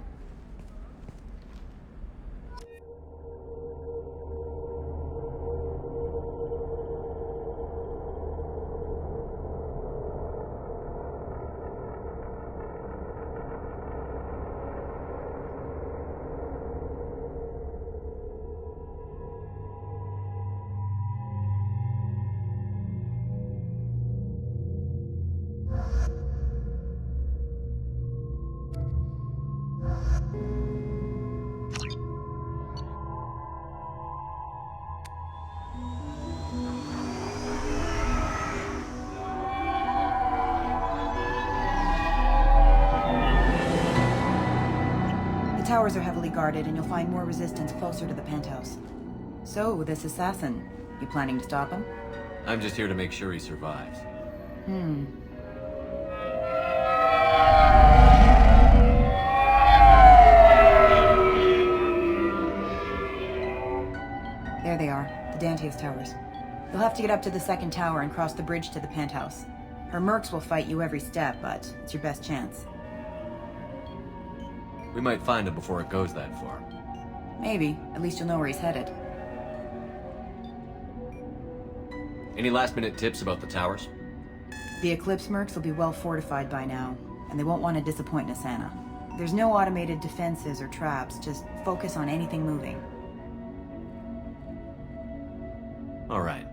towers are heavily guarded, and you'll find more resistance closer to the penthouse. So, this assassin, you planning to stop him? I'm just here to make sure he survives. There they are, the Dantius towers. You'll have to get up to the second tower and cross the bridge to the penthouse. Her mercs will fight you every step, but it's your best chance. We might find him before it goes that far. Maybe. At least you'll know where he's headed. Any last-minute tips about the towers? The Eclipse mercs will be well fortified by now, and they won't want to disappoint Nasana. There's no automated defenses or traps, just focus on anything moving. All right.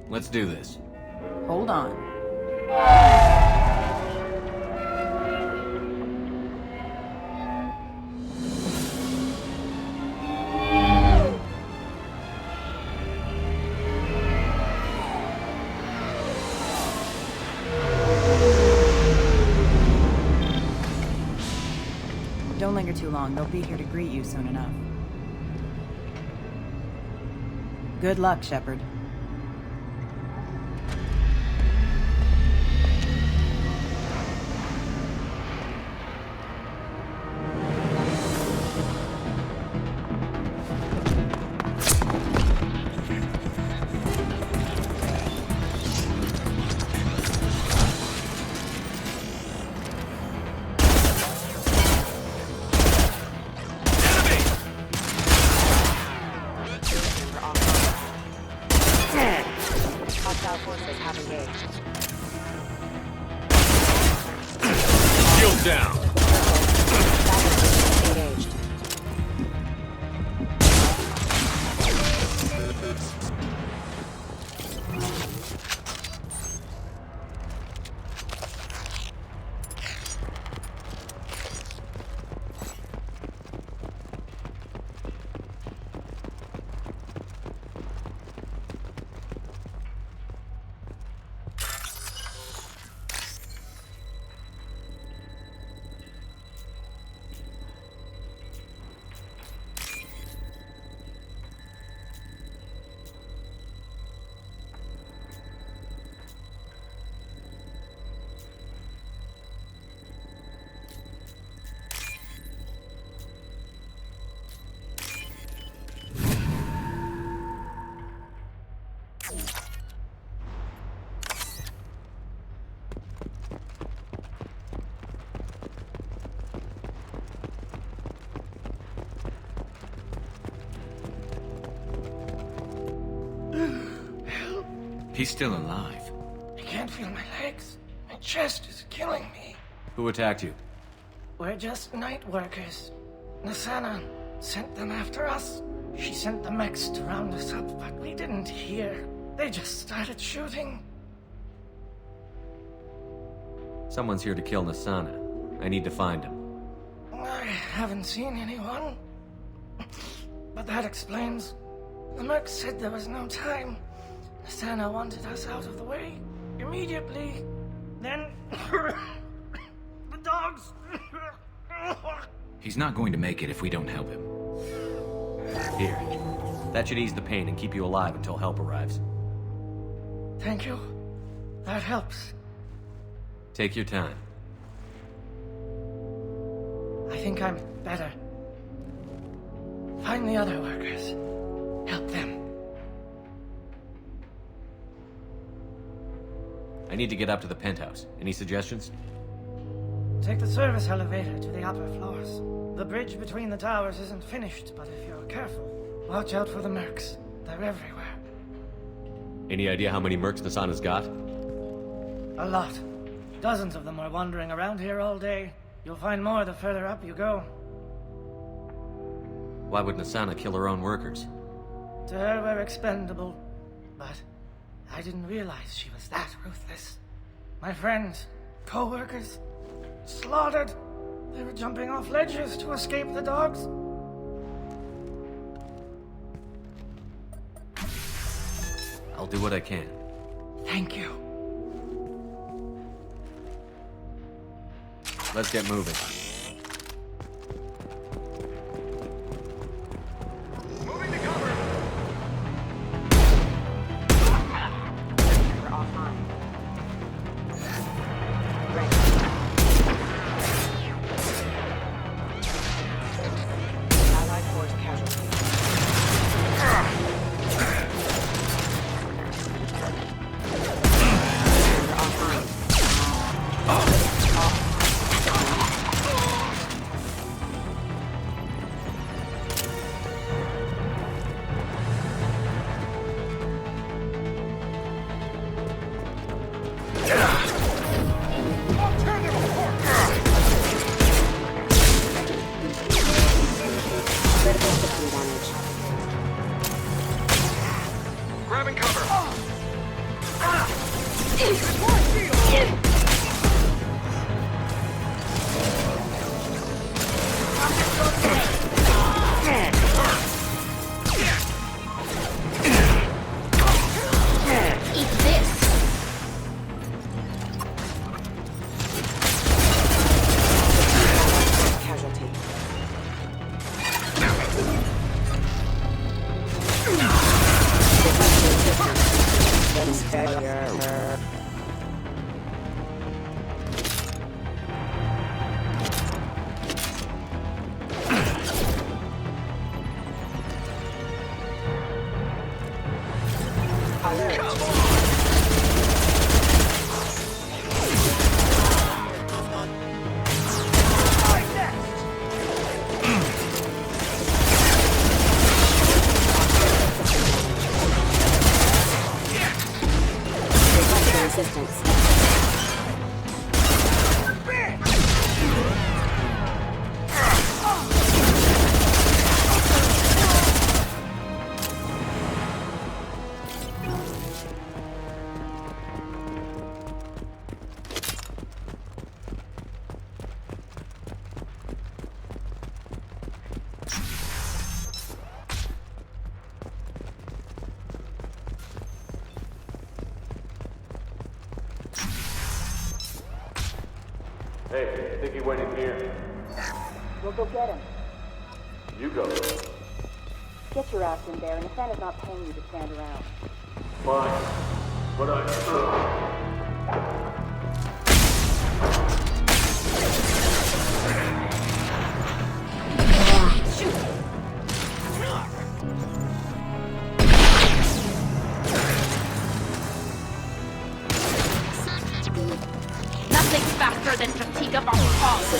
Let's do this. Hold on. Don't linger too long. They'll be here to greet you soon enough. Good luck, Shepard. Shield down. He's still alive. I can't feel my legs. My chest is killing me. Who attacked you? We're just night workers. Nasana sent them after us. She sent the mechs to round us up, but we didn't hear. They just started shooting. Someone's here to kill Nasana. I need to find him. I haven't seen anyone. But that explains. The merc said there was no time. Nasana wanted us out of the way immediately. Then the dogs. He's not going to make it if we don't help him. Here. That should ease the pain and keep you alive until help arrives. Thank you. That helps. Take your time. I think I'm better. Find the other workers. Help them. I need to get up to the penthouse. Any suggestions? Take the service elevator to the upper floors. The bridge between the towers isn't finished, but if you're careful, watch out for the mercs. They're everywhere. Any idea how many mercs Nasana's got? A lot. Dozens of them are wandering around here all day. You'll find more the further up you go. Why would Nasana kill her own workers? To her, we're expendable. But I didn't realize she was that ruthless. My friends, co-workers, slaughtered. They were jumping off ledges to escape the dogs. I'll do what I can. Thank you. Let's get moving. Hey, I think he went in here. We'll go get him. You go. Get your ass in there, and if Santa's not paying you to stand around. Fine. But I... Nothing's faster than fatigue of our cause.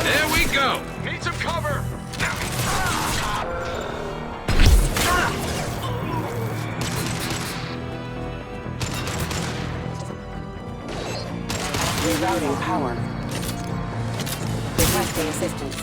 There we go! Need some cover! Rerouting power. Requesting assistance.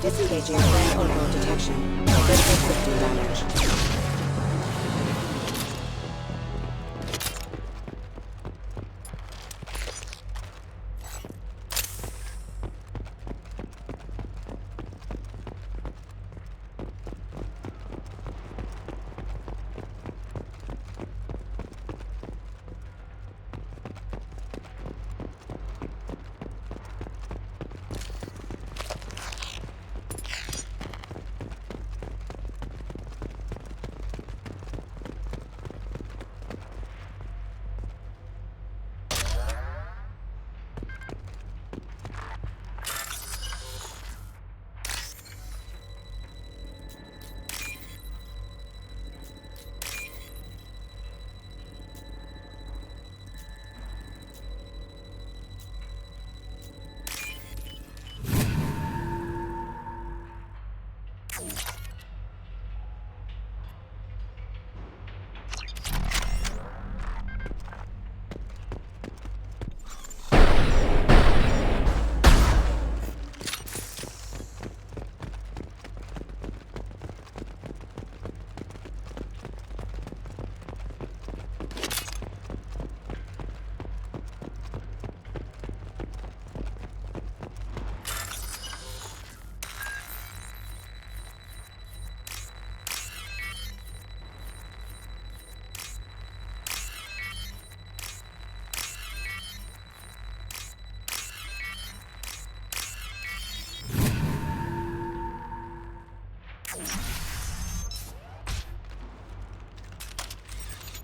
Disengaging friend onboard detection. Critical system damage.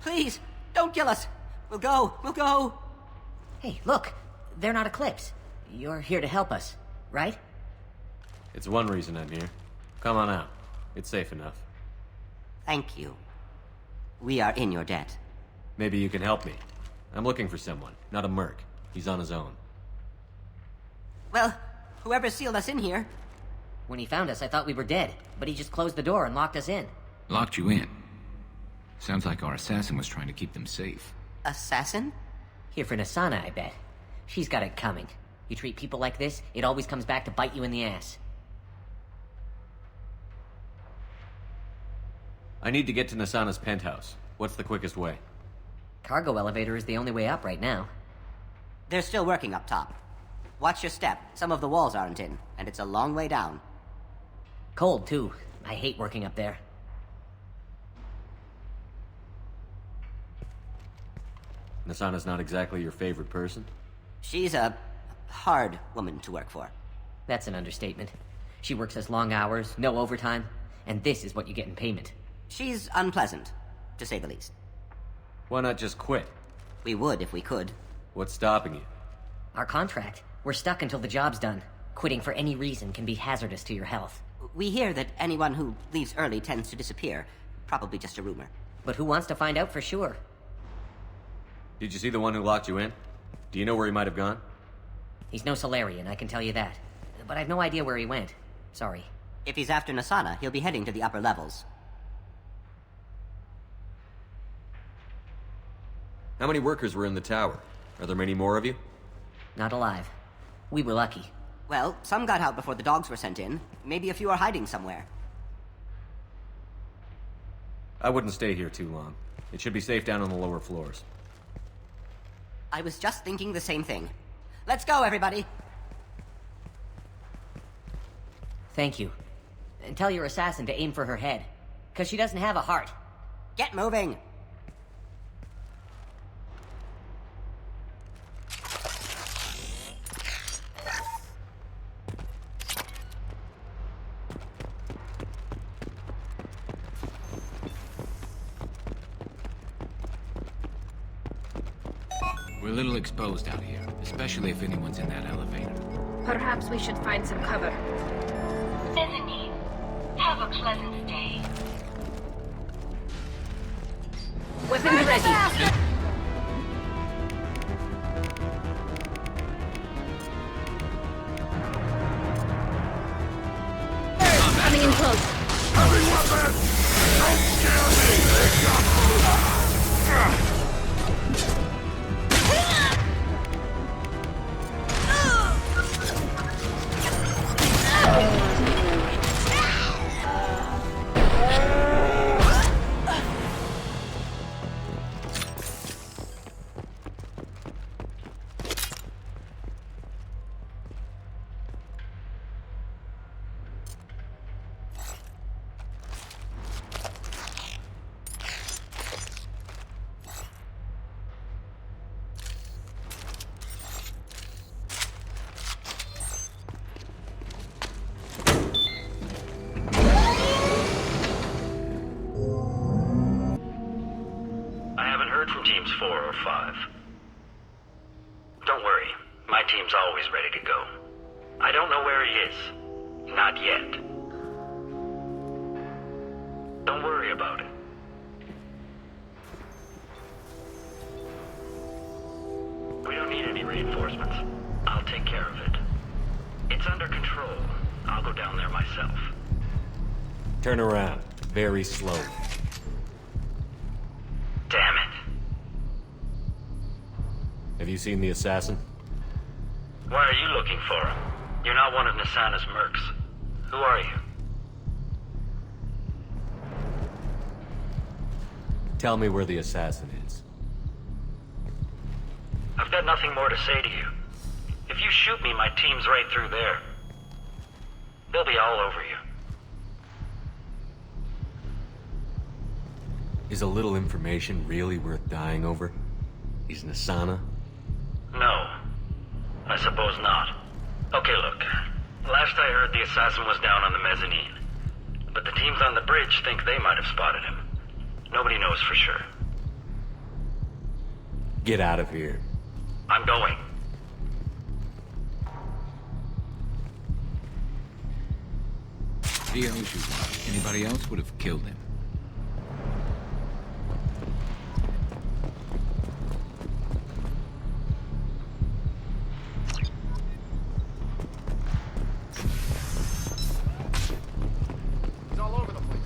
Please, don't kill us. We'll go. Hey, look. They're not Eclipse. You're here to help us, right? It's one reason I'm here. Come on out. It's safe enough. Thank you. We are in your debt. Maybe you can help me. I'm looking for someone, not a merc. He's on his own. Well, whoever sealed us in here. When he found us, I thought we were dead, but he just closed the door and locked us in. Locked you in? Sounds like our assassin was trying to keep them safe. Assassin? Here for Nasana, I bet. She's got it coming. You treat people like this, it always comes back to bite you in the ass. I need to get to Nasana's penthouse. What's the quickest way? Cargo elevator is the only way up right now. They're still working up top. Watch your step. Some of the walls aren't in, and it's a long way down. Cold, too. I hate working up there. Nasana's not exactly your favorite person? She's a hard woman to work for. That's an understatement. She works as long hours, no overtime, and this is what you get in payment. She's unpleasant, to say the least. Why not just quit? We would if we could. What's stopping you? Our contract. We're stuck until the job's done. Quitting for any reason can be hazardous to your health. We hear that anyone who leaves early tends to disappear. Probably just a rumor. But who wants to find out for sure? Did you see the one who locked you in? Do you know where he might have gone? He's no Solarian, I can tell you that. But I've no idea where he went. Sorry. If he's after Nasana, he'll be heading to the upper levels. How many workers were in the tower? Are there many more of you? Not alive. We were lucky. Well, some got out before the dogs were sent in. Maybe a few are hiding somewhere. I wouldn't stay here too long. It should be safe down on the lower floors. I was just thinking the same thing. Let's go, everybody! Thank you. And tell your assassin to aim for her head. 'Cause she doesn't have a heart. Get moving! We're a little exposed out here, especially if anyone's in that elevator. Perhaps we should find some cover. Mezzanine. Have a pleasant stay. Weapons ready. Coming in close. Heavy weapon! Don't scare me! 5. Don't worry, my team's always ready to go. I don't know where he is. Not yet. Don't worry about it. We don't need any reinforcements. I'll take care of it. It's under control. I'll go down there myself. Turn around. Very slow. Damn it. Have you seen the assassin? Why are you looking for him? You're not one of Nasana's mercs. Who are you? Tell me where the assassin is. I've got nothing more to say to you. If you shoot me, my team's right through there. They'll be all over you. Is a little information really worth dying over? Is Nasana? No. I suppose not. Okay, look. Last I heard, the assassin was down on the mezzanine. But the teams on the bridge think they might have spotted him. Nobody knows for sure. Get out of here. I'm going. He owes you one. Anybody else would have killed him. He's all over the place.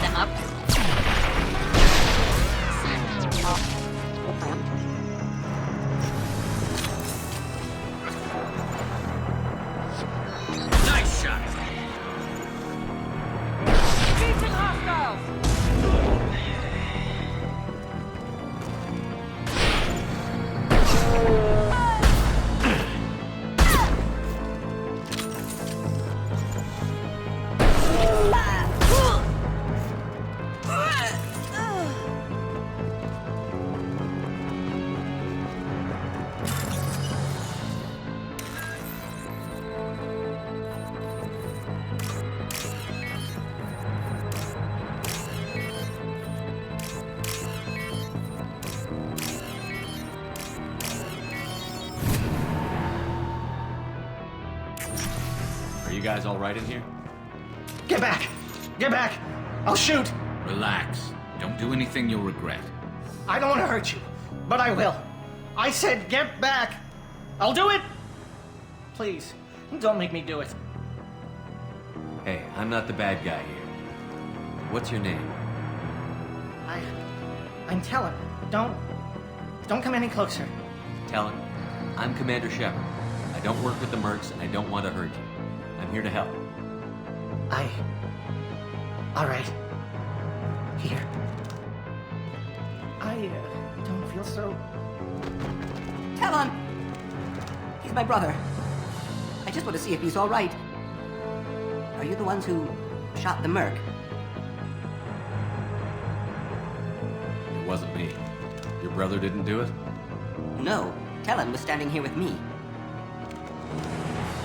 Them up. Nice shot. Beacon hostiles! Are you guys all right in here? Get back! Get back! I'll shoot! Relax. Don't do anything you'll regret. I don't want to hurt you, but I will. I said get back! I'll do it! Please, don't make me do it. Hey, I'm not the bad guy here. What's your name? I'm Telling. Don't come any closer. Tell him. I'm Commander Shepard. I don't work with the mercs, and I don't want to hurt you. I'm here to help. All right. Here. I don't feel so... Tell him! He's my brother. I just want to see if he's all right. Are you the ones who shot the merc? It wasn't me. Your brother didn't do it? No. Tellan was standing here with me.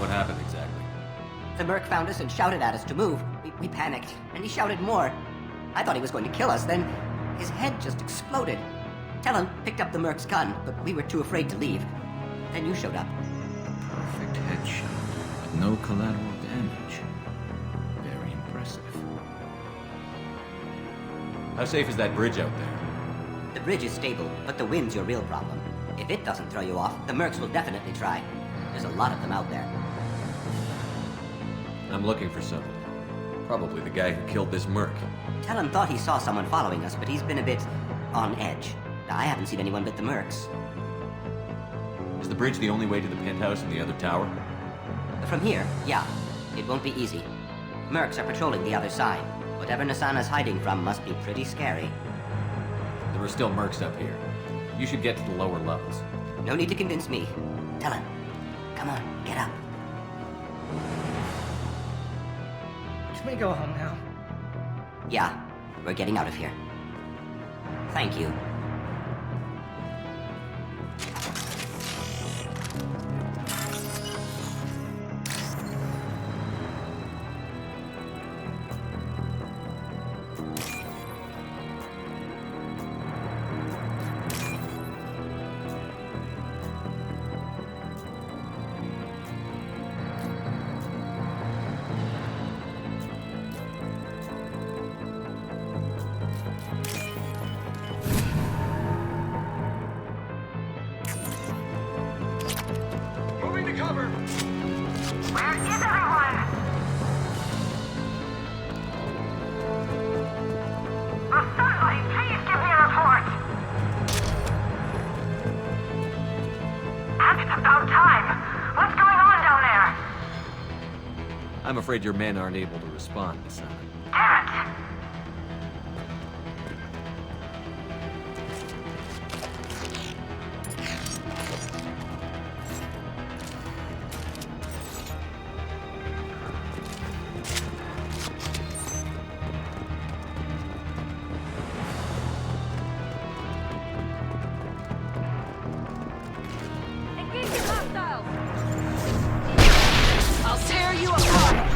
What happened exactly? The merc found us and shouted at us to move. We panicked, and he shouted more. I thought he was going to kill us, then his head just exploded. Tellan picked up the merc's gun, but we were too afraid to leave. Then you showed up. Perfect headshot, with no collateral damage. Very impressive. How safe is that bridge out there? The bridge is stable, but the wind's your real problem. If it doesn't throw you off, the mercs will definitely try. There's a lot of them out there. I'm looking for someone. Probably the guy who killed this merc. Tellan thought he saw someone following us, but he's been a bit on edge. I haven't seen anyone but the mercs. Is the bridge the only way to the penthouse and the other tower? From here, yeah. It won't be easy. Mercs are patrolling the other side. Whatever Nasana's hiding from must be pretty scary. There are still mercs up here. You should get to the lower levels. No need to convince me. Tellan, come on, get up. Can we go home now? Yeah, we're getting out of here. Thank you. afraid your men aren't able to respond, Asana. Damn it! I'll tear you apart!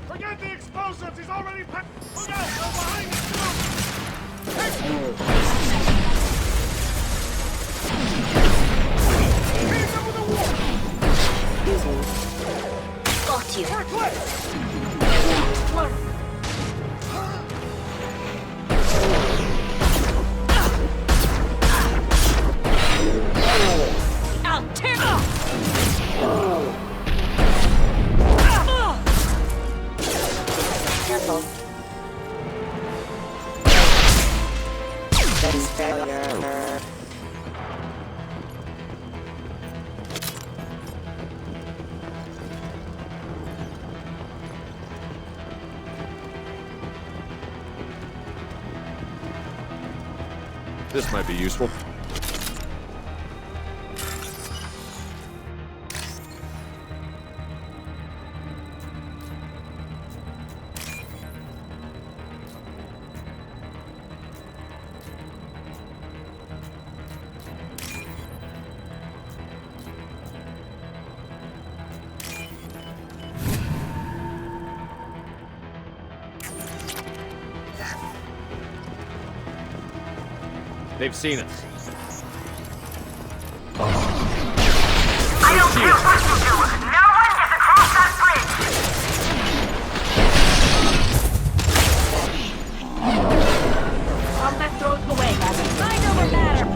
Forget the explosives! He's already packed! Look out! They're behind you! Hit him with a wall! Got you. I'll tear Careful. That is failure. This might be useful. They've seen us. I don't care what you do! No one gets across that bridge! Combat throws away, mind over matter!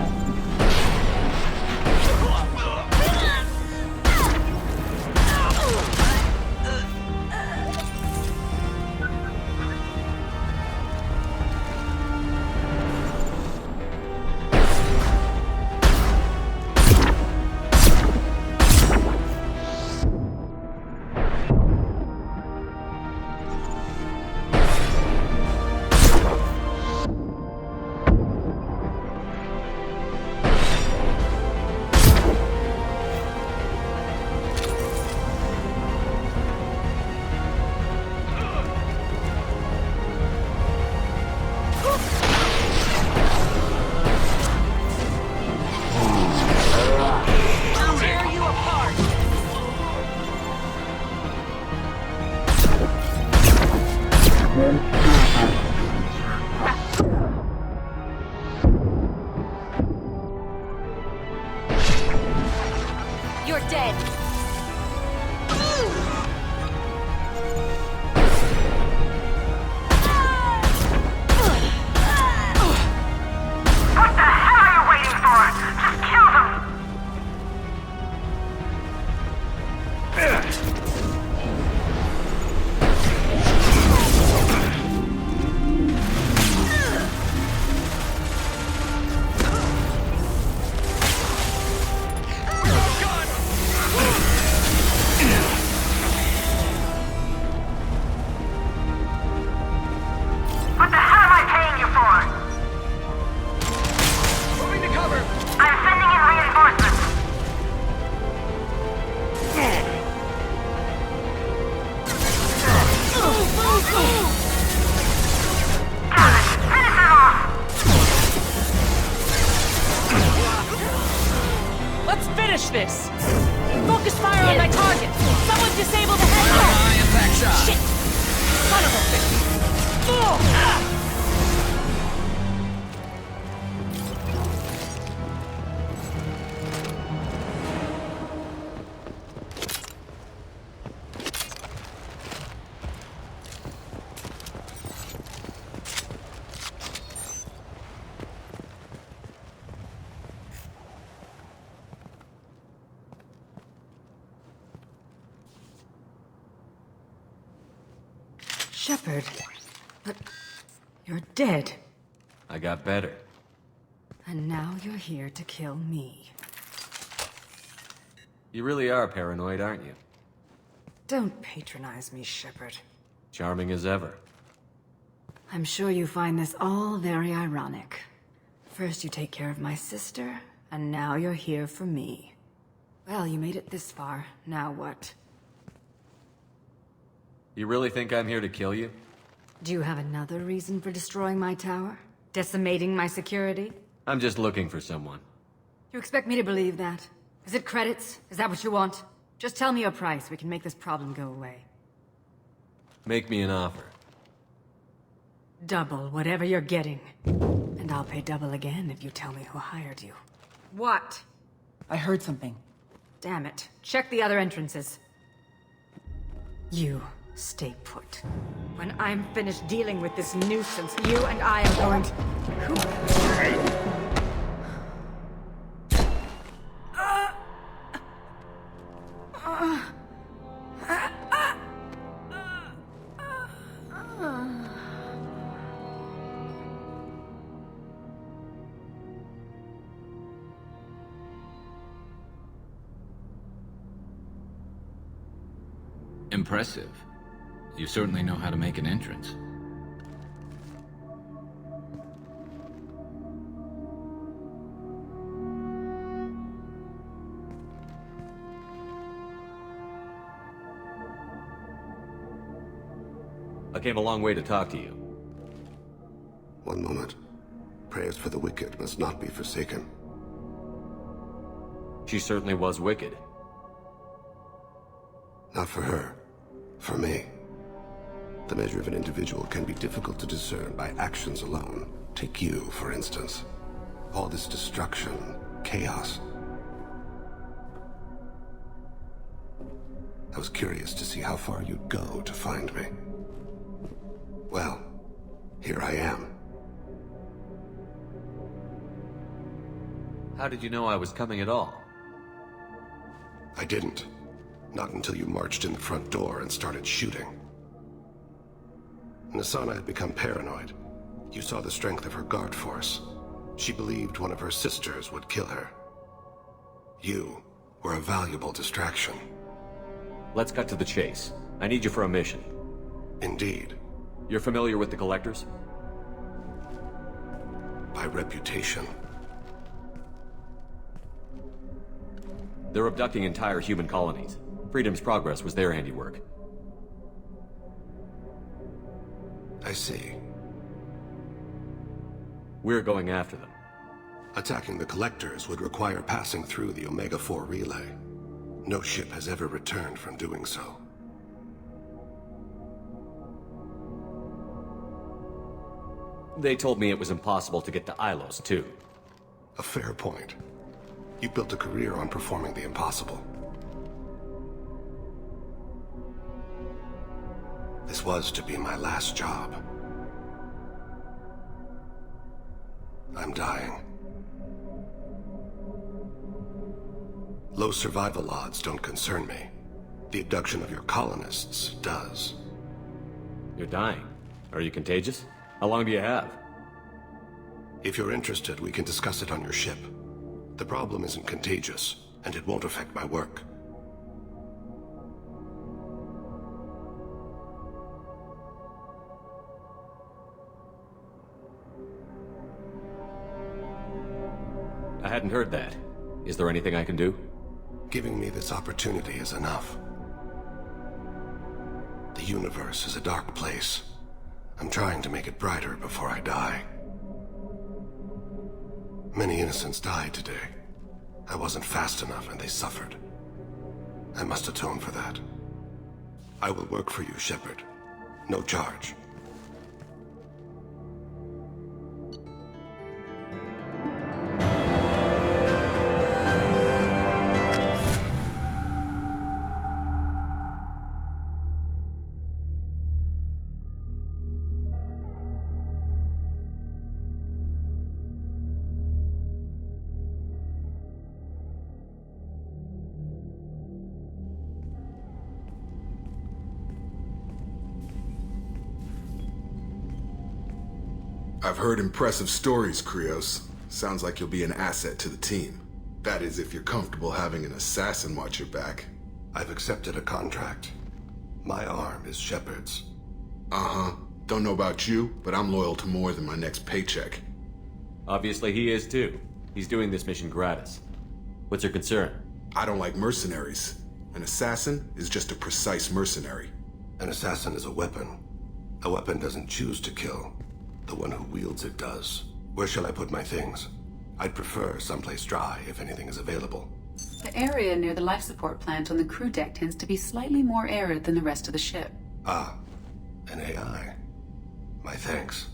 You're dead. What the hell are you waiting for? Just kill them! this! Focus fire on my target! Someone disable the headshot! Impact shot! Shit! Son of a bitch! Oh! Ah! Shepard, but you're dead. I got better. And now you're here to kill me. You really are paranoid, aren't you? Don't patronize me, Shepard. Charming as ever. I'm sure you find this all very ironic. First you take care of my sister, and now you're here for me. Well, you made it this far. Now what? You really think I'm here to kill you? Do you have another reason for destroying my tower? Decimating my security? I'm just looking for someone. You expect me to believe that? Is it credits? Is that what you want? Just tell me your price. We can make this problem go away. Make me an offer. Double whatever you're getting. And I'll pay double again if you tell me who hired you. What? I heard something. Damn it. Check the other entrances. You stay put. When I'm finished dealing with this nuisance, you and I are going to... Impressive. You certainly know how to make an entrance. I came a long way to talk to you. One moment. Prayers for the wicked must not be forsaken. She certainly was wicked. Not for her. For me. The measure of an individual can be difficult to discern by actions alone. Take you, for instance. All this destruction, chaos. I was curious to see how far you'd go to find me. Well, here I am. How did you know I was coming at all? I didn't. Not until you marched in the front door and started shooting. Nasana had become paranoid. You saw the strength of her guard force. She believed one of her sisters would kill her. You were a valuable distraction. Let's cut to the chase. I need you for a mission. Indeed. You're familiar with the Collectors? By reputation. They're abducting entire human colonies. Freedom's Progress was their handiwork. I see. We're going after them. Attacking the Collectors would require passing through the Omega-4 relay. No ship has ever returned from doing so. They told me it was impossible to get to Ilos, too. A fair point. You built a career on performing the impossible. This was to be my last job. I'm dying. Low survival odds don't concern me. The abduction of your colonists does. You're dying. Are you contagious? How long do you have? If you're interested, we can discuss it on your ship. The problem isn't contagious, and it won't affect my work. I hadn't heard that. Is there anything I can do? Giving me this opportunity is enough. The universe is a dark place. I'm trying to make it brighter before I die. Many innocents died today. I wasn't fast enough and they suffered. I must atone for that. I will work for you, Shepard. No charge. I've heard impressive stories, Krios. Sounds like you'll be an asset to the team. That is, if you're comfortable having an assassin watch your back. I've accepted a contract. My arm is Shepard's. Uh-huh. Don't know about you, but I'm loyal to more than my next paycheck. Obviously he is too. He's doing this mission gratis. What's your concern? I don't like mercenaries. An assassin is just a precise mercenary. An assassin is a weapon. A weapon doesn't choose to kill. The one who wields it does. Where shall I put my things? I'd prefer someplace dry if anything is available. The area near the life support plant on the crew deck tends to be slightly more arid than the rest of the ship. Ah, an AI. My thanks.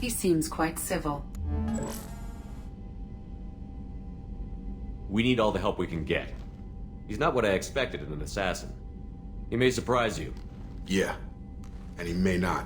He seems quite civil. We need all the help we can get. He's not what I expected in an assassin. He may surprise you. Yeah, and he may not.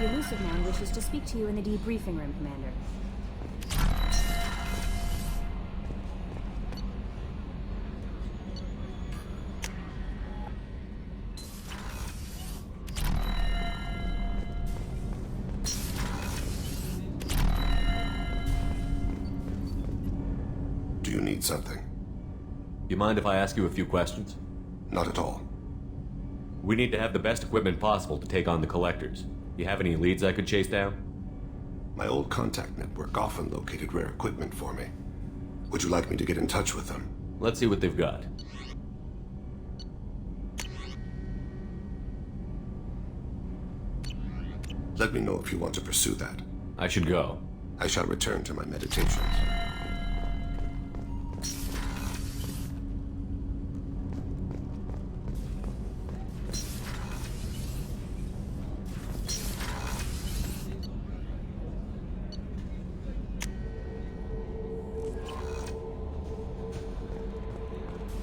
The elusive man wishes to speak to you in the debriefing room, Commander. Do you need something? You mind if I ask you a few questions? Not at all. We need to have the best equipment possible to take on the collectors. You have any leads I could chase down? My old contact network often located rare equipment for me. Would you like me to get in touch with them? Let's see what they've got. Let me know if you want to pursue that. I should go. I shall return to my meditations.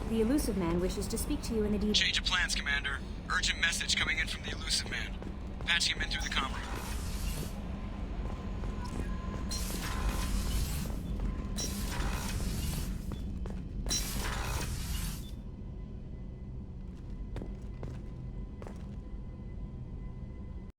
The elusive man wishes to speak to you in the Change of plans, Commander. Urgent message coming in from the elusive man. Patching him in through the comm room.